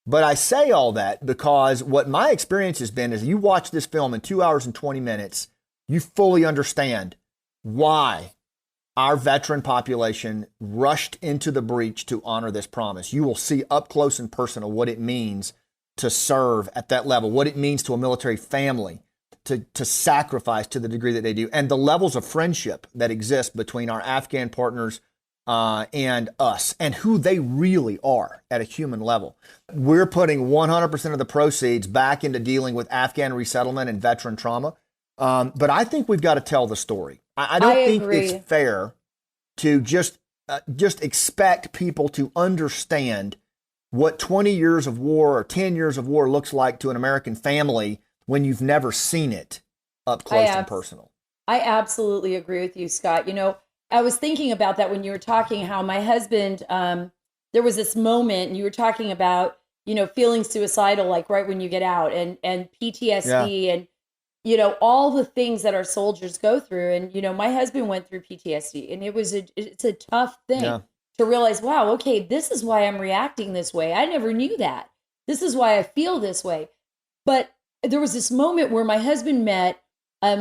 But I say all that because what my experience has been is you watch this film in 2 hours and 20 minutes, you fully understand why our veteran population rushed into the breach to honor this promise. You will see up close and personal what it means to serve at that level, what it means to a military family to sacrifice to the degree that they do, and the levels of friendship that exist between our Afghan partners and us, and who they really are at a human level. We're putting 100% of the proceeds back into dealing with Afghan resettlement and veteran trauma. But I think we've got to tell the story. I don't think it's fair to just expect people to understand what 20 years of war or 10 years of war looks like to an American family when you've never seen it up close and personal. I absolutely agree with you, Scott. You know, I was thinking about that when you were talking how my husband, there was this moment and you were talking about, you know, feeling suicidal, like right when you get out and PTSD and, you know, all the things that our soldiers go through. And, you know, my husband went through PTSD and it's a tough thing to realize, wow, okay, this is why I'm reacting this way. I never knew that. This is why I feel this way. But there was this moment where my husband met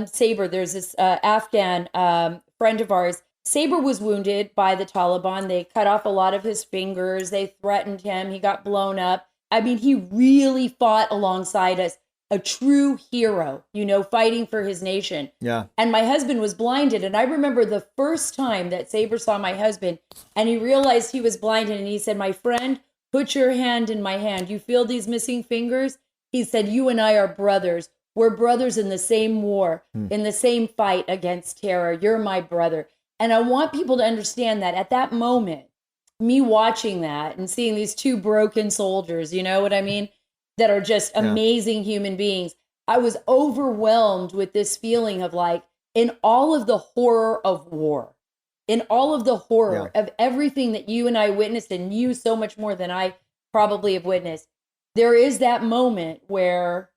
Saber. There's this Afghan friend of ours. Saber was wounded by the Taliban. They cut off a lot of his fingers. They threatened him. He got blown up. I mean, he really fought alongside us, a true hero, you know, fighting for his nation. Yeah. And my husband was blinded. And I remember the first time that Saber saw my husband and he realized he was blinded and he said, "My friend, put your hand in my hand. You feel these missing fingers?" He said, "You and I are brothers. We're brothers in the same war, in the same fight against terror. You're my brother." And I want people to understand that at that moment, me watching that and seeing these two broken soldiers, you know what I mean, that are just amazing human beings, I was overwhelmed with this feeling of like, in all of the horror of war, in all of the horror of everything that you and I witnessed, and you so much more than I probably have witnessed, there is that moment where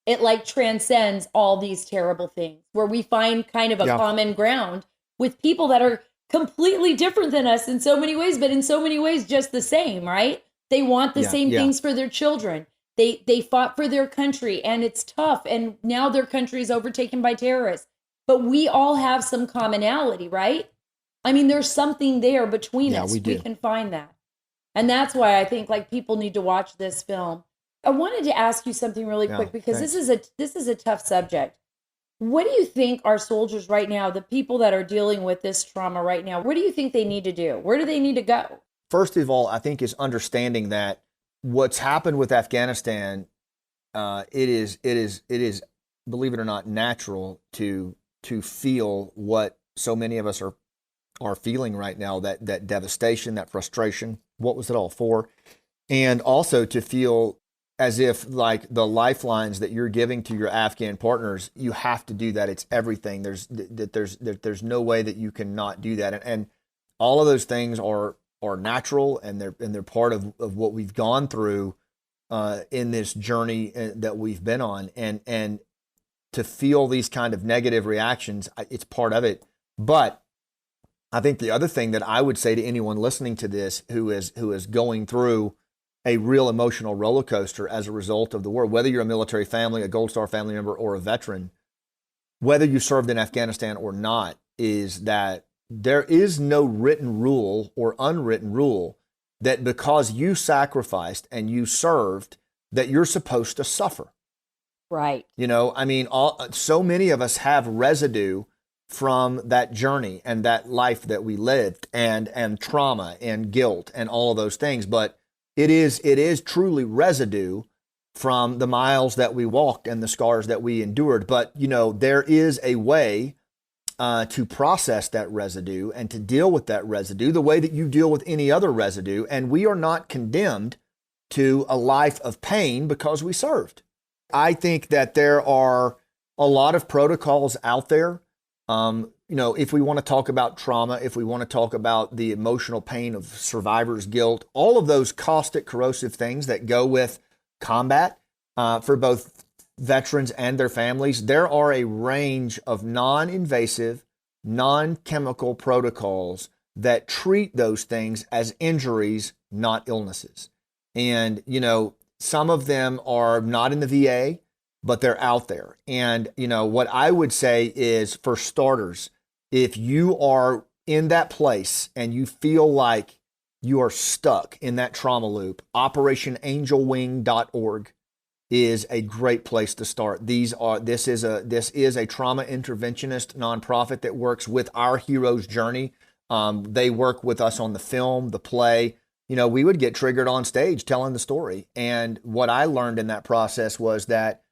it like transcends all these terrible things, where we find kind of a common ground with people that are completely different than us in so many ways, but in so many ways just the same, right? They want the same things for their children. They fought for their country, and it's tough, and now their country is overtaken by terrorists. But we all have some commonality, right? I mean, there's something there between us. We can find that. And that's why I think like people need to watch this film. I wanted to ask you something really quick because this is a tough subject. What do you think our soldiers right now, the people that are dealing with this trauma right now, what do you think they need to do? Where do they need to go? First of all, I think is understanding that what's happened with Afghanistan, it is, believe it or not, natural to feel what so many of us are feeling right now, that devastation, that frustration. What was it all for? And also to feel as if like the lifelines that you're giving to your Afghan partners, you have to do that. It's everything. There's no way that you can not do that. And all of those things are natural, and they're part of what we've gone through in this journey that we've been on. And to feel these kind of negative reactions, it's part of it. But I think the other thing that I would say to anyone listening to this who is going through a real emotional roller coaster as a result of the war, whether you're a military family, a Gold Star family member, or a veteran, whether you served in Afghanistan or not, is that there is no written rule or unwritten rule that because you sacrificed and you served, that you're supposed to suffer. Right. You know, I mean, so many of us have residue from that journey and that life that we lived, and trauma and guilt and all of those things. But it is truly residue from the miles that we walked and the scars that we endured. But, you know, there is a way to process that residue and to deal with that residue the way that you deal with any other residue. And we are not condemned to a life of pain because we served. I think that there are a lot of protocols out there. You know, if we want to talk about trauma, if we want to talk about the emotional pain of survivor's guilt, all of those caustic, corrosive things that go with combat for both veterans and their families, there are a range of non-invasive, non-chemical protocols that treat those things as injuries, not illnesses. And, some of them are not in the VA, but they're out there. And, what I would say is, for starters, if you are in that place and you feel like you are stuck in that trauma loop, operationangelwing.org is a great place to start. This is a trauma interventionist nonprofit that works with our hero's journey. They work with us on the film, the play. We would get triggered on stage telling the story. And what I learned in that process was that,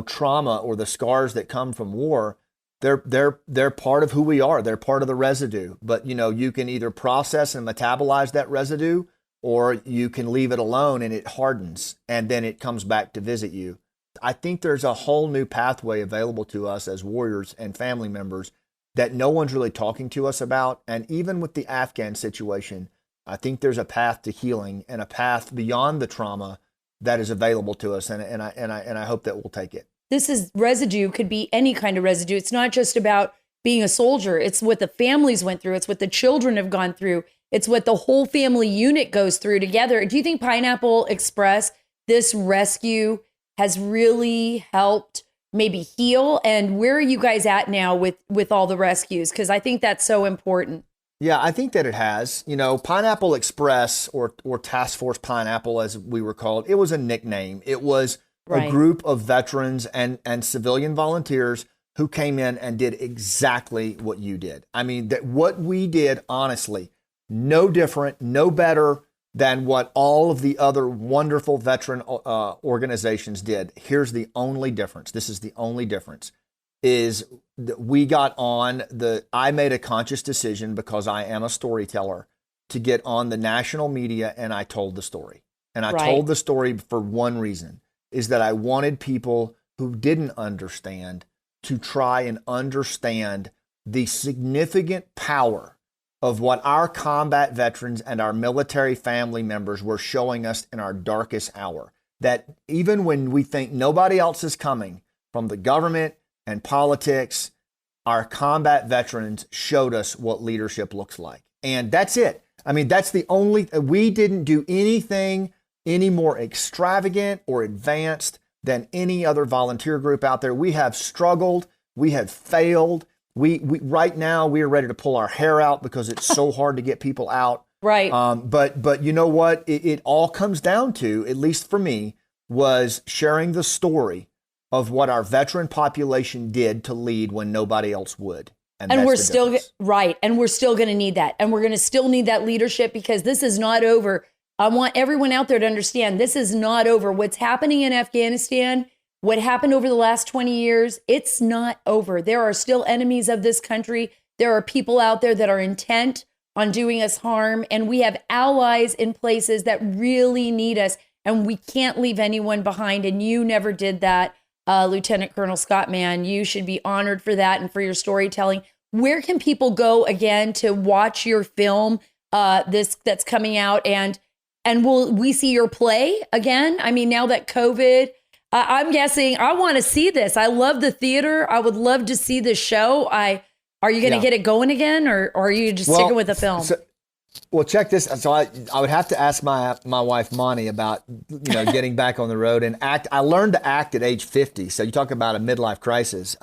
trauma or the scars that come from war, they're part of who we are. They're part of the residue. But, you can either process and metabolize that residue, or you can leave it alone and it hardens and then it comes back to visit you. I think there's a whole new pathway available to us as warriors and family members that no one's really talking to us about. And even with the Afghan situation, I think there's a path to healing and a path beyond the trauma that is available to us. And I hope that we'll take it. This is residue, could be any kind of residue. It's not just about being a soldier. It's what the families went through. It's what the children have gone through. It's what the whole family unit goes through together. Do you think Pineapple Express, this rescue, has really helped maybe heal? And where are you guys at now with all the rescues? Because I think that's so important. Yeah, I think that it has. Pineapple Express or Task Force Pineapple, as we were called, it was a nickname. It was a group of veterans and civilian volunteers who came in and did exactly what you did. I mean, that what we did, honestly, no different, no better than what all of the other wonderful veteran organizations did. Here's the only difference. This is the only difference. Is that we got on I made a conscious decision, because I am a storyteller, to get on the national media, and I told the story. And I told the story for one reason, is that I wanted people who didn't understand to try and understand the significant power of what our combat veterans and our military family members were showing us in our darkest hour. That even when we think nobody else is coming from the government and politics, our combat veterans showed us what leadership looks like. And that's it. I mean, we didn't do anything any more extravagant or advanced than any other volunteer group out there. We have struggled. We have failed. We right now, we are ready to pull our hair out because it's so hard to get people out. Right. But you know what? It all comes down to, at least for me, was sharing the story of what our veteran population did to lead when nobody else would. And we're still right. And we're still going to need that. And we're going to still need that leadership, because this is not over. I want everyone out there to understand this is not over. What's happening in Afghanistan, what happened over the last 20 years, it's not over. There are still enemies of this country. There are people out there that are intent on doing us harm. And we have allies in places that really need us. And we can't leave anyone behind. And you never did that. Lieutenant Colonel Scott Mann, you should be honored for that and for your storytelling. Where can people go again to watch your film that's coming out? And will we see your play again? I mean, now that COVID, I'm guessing I want to see this. I love the theater. I would love to see the show. Are you going to get it going again, or are you just sticking with the film? Well, check this. So I would have to ask my wife, Monty, about, getting back on the road and act. I learned to act at age 50. So you talk about a midlife crisis.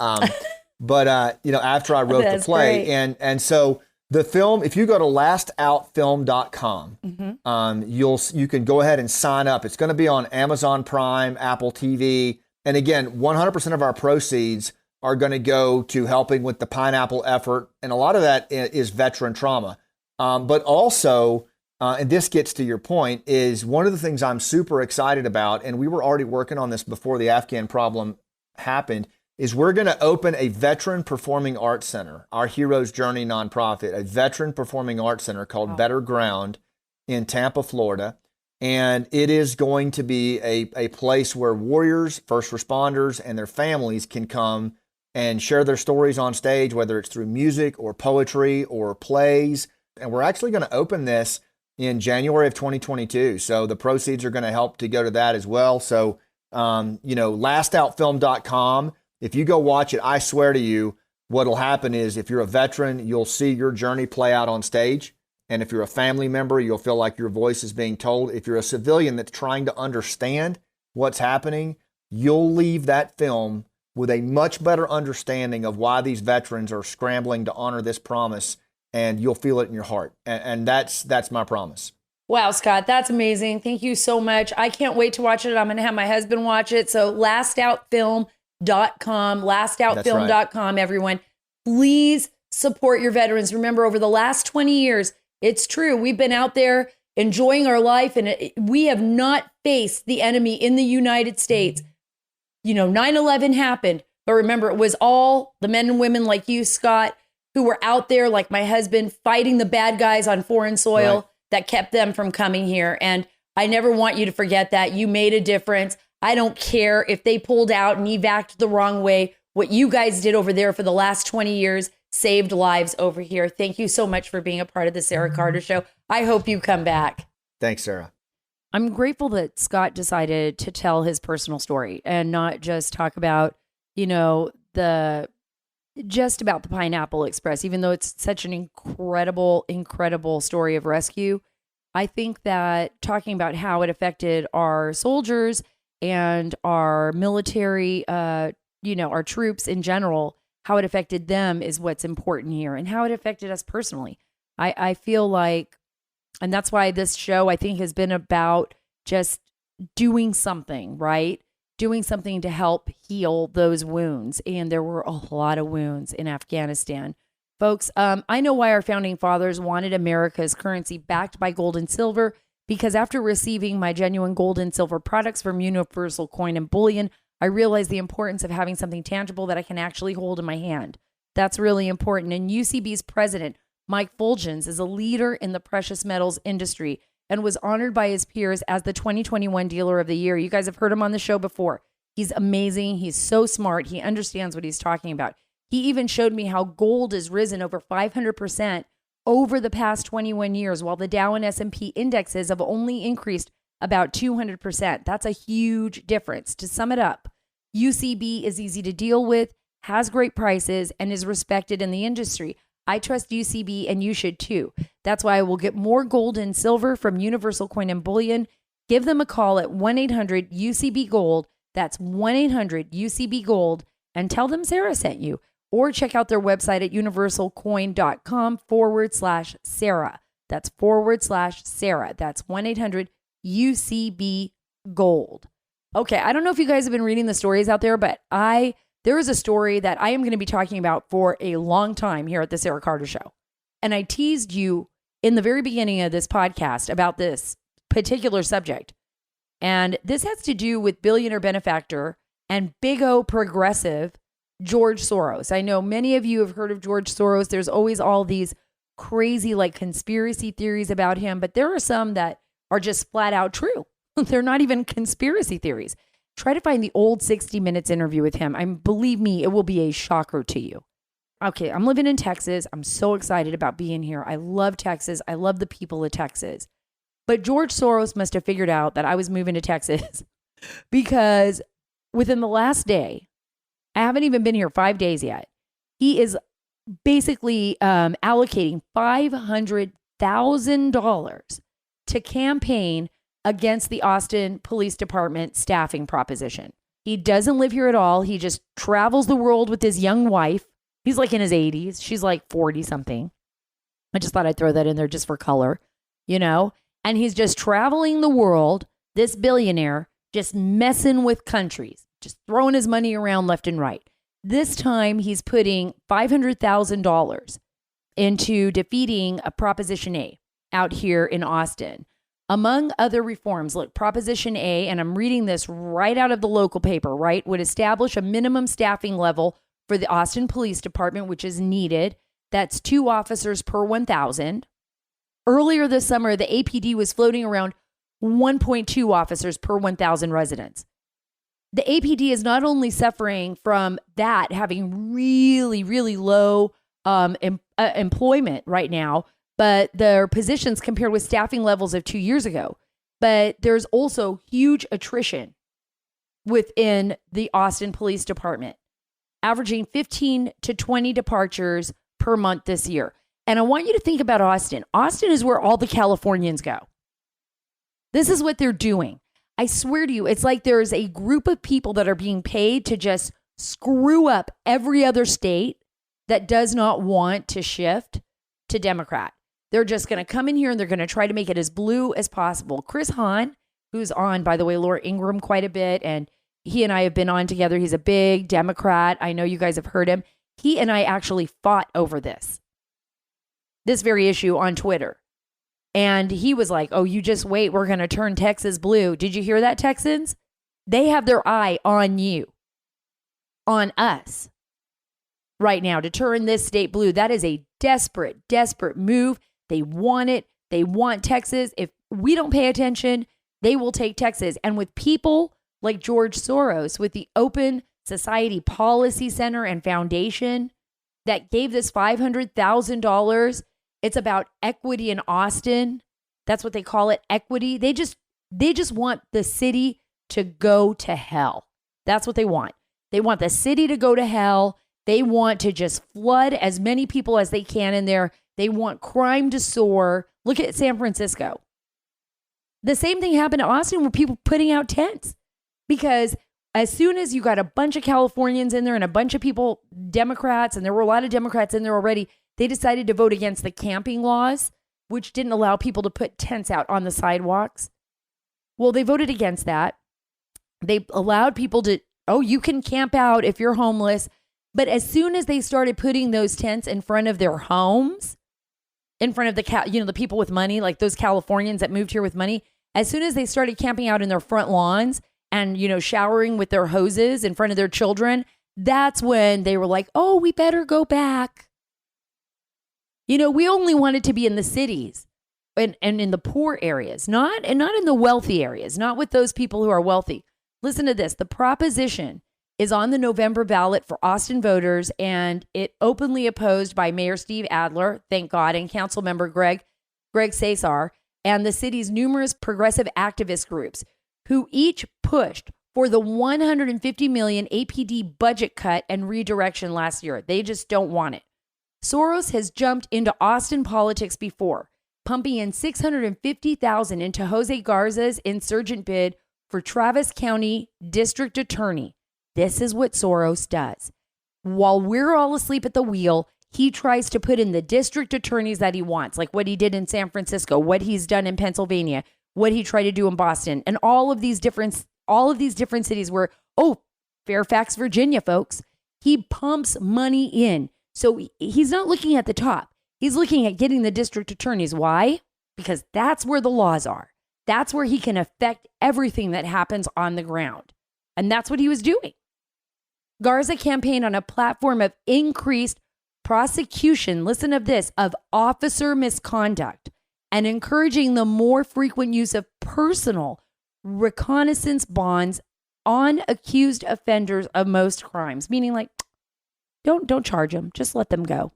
But after I wrote the play, and so the film, if you go to lastoutfilm.com, you can go ahead and sign up. It's going to be on Amazon Prime, Apple TV. And again, 100% of our proceeds are going to go to helping with the Pineapple effort. And a lot of that is veteran trauma. But also, and this gets to your point, is one of the things I'm super excited about, and we were already working on this before the Afghan problem happened, is we're going to open a veteran performing arts center, our Hero's Journey nonprofit, a veteran performing arts center called Better Ground in Tampa, Florida. And it is going to be a place where warriors, first responders, and their families can come and share their stories on stage, whether it's through music or poetry or plays. And we're actually going to open this in January of 2022. So the proceeds are going to help to go to that as well. So, lastoutfilm.com, if you go watch it, I swear to you, What'll happen is if you're a veteran, you'll see your journey play out on stage. And if you're a family member, you'll feel like your voice is being told. If you're a civilian that's trying to understand what's happening, you'll leave that film with a much better understanding of why these veterans are scrambling to honor this promise, and you'll feel it in your heart. And that's my promise. Wow, Scott, that's amazing. Thank you so much. I can't wait to watch it. I'm going to have my husband watch it. So lastoutfilm.com, lastoutfilm.com, everyone. Please support your veterans. Remember, over the last 20 years, it's true. We've been out there enjoying our life, and we have not faced the enemy in the United States. 9/11 happened, but remember, it was all the men and women like you, Scott, who were out there, like my husband, fighting the bad guys on foreign soil. Right. That kept them from coming here. And I never want you to forget that. You made a difference. I don't care if they pulled out and evac'd the wrong way. What you guys did over there for the last 20 years saved lives over here. Thank you so much for being a part of the Sara Carter Show. I hope you come back. Thanks, Sara. I'm grateful that Scott decided to tell his personal story and not just talk about, just about the Pineapple Express, even though it's such an incredible, incredible story of rescue. I think that talking about how it affected our soldiers and our military, our troops in general, how it affected them is what's important here, and how it affected us personally. I feel like, and that's why this show, I think, has been about just doing something, right? Doing something to help heal those wounds. And there were a lot of wounds in Afghanistan. Folks, I know why our founding fathers wanted America's currency backed by gold and silver, because after receiving my genuine gold and silver products from Universal Coin and Bullion, I realized the importance of having something tangible that I can actually hold in my hand. That's really important. And UCB's president, Mike Fulgens, is a leader in the precious metals industry and was honored by his peers as the 2021 Dealer of the Year. You guys have heard him on the show before. He's amazing. He's so smart. He understands what he's talking about. He even showed me how gold has risen over 500% over the past 21 years, while the Dow and S&P indexes have only increased about 200%. That's a huge difference. To sum it up, UCB is easy to deal with, has great prices, and is respected in the industry. I trust UCB, and you should too. That's why I will get more gold and silver from Universal Coin and Bullion. Give them a call at 1-800-UCB-GOLD. That's 1-800-UCB-GOLD, and tell them Sara sent you. Or check out their website at universalcoin.com/Sara. That's /Sara. That's 1-800-UCB-GOLD. Okay, I don't know if you guys have been reading the stories out there, but there is a story that I am going to be talking about for a long time here at the Sara Carter Show. And I teased you in the very beginning of this podcast about this particular subject. And this has to do with billionaire benefactor and big O progressive George Soros. I know many of you have heard of George Soros. There's always all these crazy conspiracy theories about him, but there are some that are just flat out true. They're not even conspiracy theories. Try to find the old 60 Minutes interview with him. Believe me, it will be a shocker to you. Okay, I'm living in Texas. I'm so excited about being here. I love Texas. I love the people of Texas. But George Soros must have figured out that I was moving to Texas because within the last day, I haven't even been here 5 days yet, he is basically allocating $500,000 to campaign against the Austin Police Department staffing proposition. He doesn't live here at all. He just travels the world with his young wife. He's in his 80s. She's 40 something. I just thought I'd throw that in there just for color, and he's just traveling the world, this billionaire, just messing with countries, just throwing his money around left and right. This time he's putting $500,000 into defeating a Proposition A out here in Austin. Among other reforms, look, Proposition A, and I'm reading this right out of the local paper, right, would establish a minimum staffing level for the Austin Police Department, which is needed. That's 2 officers per 1,000. Earlier this summer, the APD was floating around 1.2 officers per 1,000 residents. The APD is not only suffering from that, having really, really low employment right now, but their positions compared with staffing levels of 2 years ago. But there's also huge attrition within the Austin Police Department. averaging 15 to 20 departures per month this year. And I want you to think about Austin. Austin is where all the Californians go. This is what they're doing. I swear to you, it's like there's a group of people that are being paid to just screw up every other state that does not want to shift to Democrat. They're just going to come in here and they're going to try to make it as blue as possible. Chris Hahn, who's on, by the way, Laura Ingraham quite a bit, and he and I have been on together. He's a big Democrat. I know you guys have heard him. He and I actually fought over this very issue on Twitter. And he was like, oh, you just wait. We're going to turn Texas blue. Did you hear that, Texans? They have their eye on you, on us right now to turn this state blue. That is a desperate, desperate move. They want it. They want Texas. If we don't pay attention, they will take Texas. And with people like George Soros, with the Open Society Policy Center and Foundation that gave this $500,000, it's about equity in Austin. That's what they call it, equity. They just want the city to go to hell. That's what they want. They want the city to go to hell. They want to just flood as many people as they can in there. They want crime to soar. Look at San Francisco. The same thing happened to Austin with people putting out tents, because as soon as you got a bunch of Californians in there and a bunch of people, Democrats, and there were a lot of Democrats in there already, they decided to vote against the camping laws, which didn't allow people to put tents out on the sidewalks. Well, they voted against that. They allowed people to, you can camp out if you're homeless. But as soon as they started putting those tents in front of their homes, in front of the people with money, like those Californians that moved here with money, as soon as they started camping out in their front lawns and, showering with their hoses in front of their children, that's when they were like, oh, we better go back. We only wanted to be in the cities and in the poor areas, not in the wealthy areas, not with those people who are wealthy. Listen to this. The proposition is on the November ballot for Austin voters, and it openly opposed by Mayor Steve Adler, thank God, and council member Greg Cesar, and the city's numerous progressive activist groups, who each pushed for the $150 million APD budget cut and redirection last year. They just don't want it. Soros has jumped into Austin politics before, pumping in $650,000 into Jose Garza's insurgent bid for Travis County District Attorney. This is what Soros does. While we're all asleep at the wheel, he tries to put in the district attorneys that he wants, like what he did in San Francisco, what he's done in Pennsylvania, what he tried to do in Boston, and all of these different cities where, Fairfax, Virginia, folks, he pumps money in. So he's not looking at the top. He's looking at getting the district attorneys. Why? Because that's where the laws are. That's where he can affect everything that happens on the ground. And that's what he was doing. Garza campaigned on a platform of increased prosecution, listen to this, of officer misconduct and encouraging the more frequent use of personal reconnaissance bonds on accused offenders of most crimes, meaning like, don't charge them, just let them go.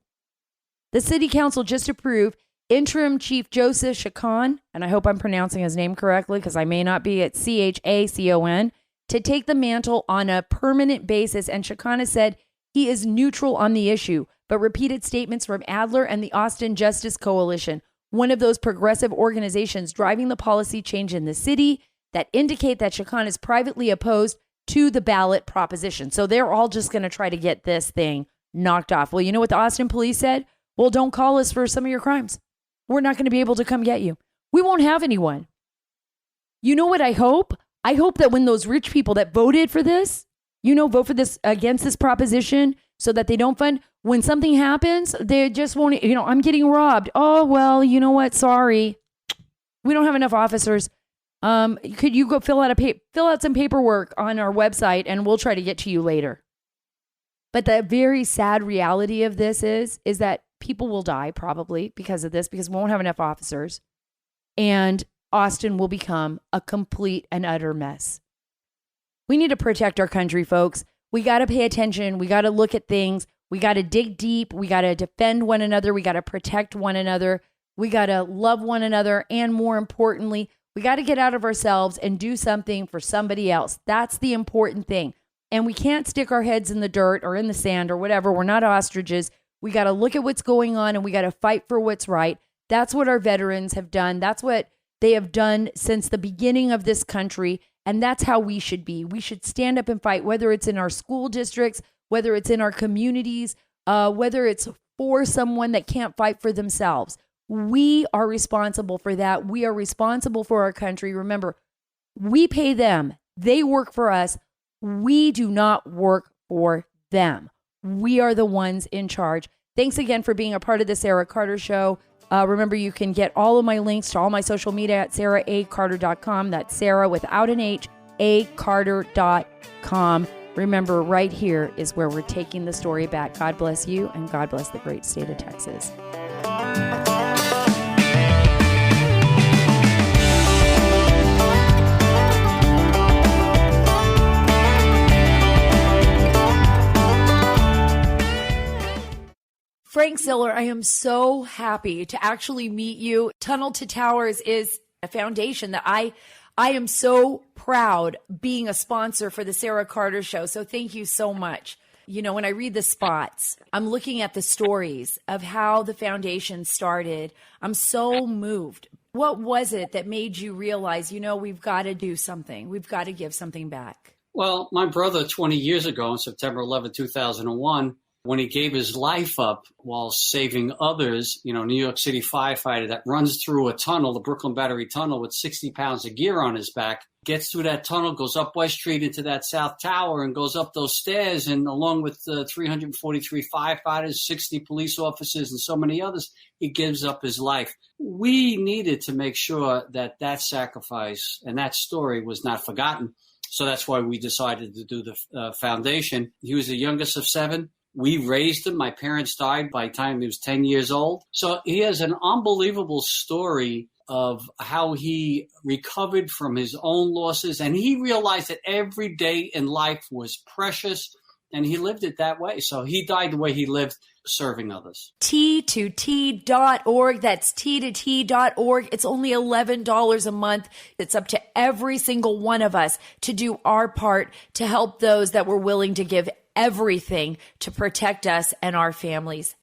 The city council just approved interim chief Joseph Chacon, and I hope I'm pronouncing his name correctly because I may not be, at Chacon, to take the mantle on a permanent basis. And Chacon said he is neutral on the issue, but repeated statements from Adler and the Austin Justice Coalition, one of those progressive organizations driving the policy change in the city, that indicate that Chacon is privately opposed to the ballot proposition. So they're all just going to try to get this thing knocked off. Well, you know what the Austin police said? Well, don't call us for some of your crimes. We're not going to be able to come get you. We won't have anyone. You know what I hope? I hope that when those rich people that voted for this, vote for this against this proposition so that they don't fund, when something happens, they just won't, I'm getting robbed. Oh, well, you know what? Sorry. We don't have enough officers. Could you go fill out some paperwork on our website and we'll try to get to you later. But the very sad reality of this is that people will die probably because of this, because we won't have enough officers. And Austin will become a complete and utter mess. We need to protect our country, folks. We got to pay attention. We got to look at things. We got to dig deep. We got to defend one another. We got to protect one another. We got to love one another. And more importantly, we got to get out of ourselves and do something for somebody else. That's the important thing. And we can't stick our heads in the dirt or in the sand or whatever. We're not ostriches. We got to look at what's going on and we got to fight for what's right. That's what our veterans have done. That's what they have done since the beginning of this country. And that's how we should be. We should stand up and fight, whether it's in our school districts, whether it's in our communities, whether it's for someone that can't fight for themselves. We are responsible for that. We are responsible for our country. Remember, we pay them. They work for us. We do not work for them. We are the ones in charge. Thanks again for being a part of the Sara Carter Show. Remember, you can get all of my links to all my social media at saracarter.com. That's Sara without an H, acarter.com. Remember, right here is where we're taking the story back. God bless you, and God bless the great state of Texas. Frank Ziller, I am so happy to actually meet you. Tunnel to Towers is a foundation that I am so proud being a sponsor for the Sara Carter Show. So thank you so much. You know, when I read the spots, I'm looking at the stories of how the foundation started. I'm so moved. What was it that made you realize, you know, we've got to do something. We've got to give something back? Well, my brother 20 years ago, on September 11, 2001, when he gave his life up while saving others, you know, New York City firefighter that runs through a tunnel, the Brooklyn Battery Tunnel, with 60 pounds of gear on his back, gets through that tunnel, goes up West Street into that South Tower and goes up those stairs. And along with 343 firefighters, 60 police officers, and so many others, he gives up his life. We needed to make sure that that sacrifice and that story was not forgotten. So that's why we decided to do the foundation. He was the youngest of 7. We raised him. My parents died by the time he was 10 years old. So he has an unbelievable story of how he recovered from his own losses. And he realized that every day in life was precious, and he lived it that way. So he died the way he lived, serving others. T2T.org. That's T2T.org. It's only $11 a month. It's up to every single one of us to do our part to help those that were willing to give everything to protect us and our families.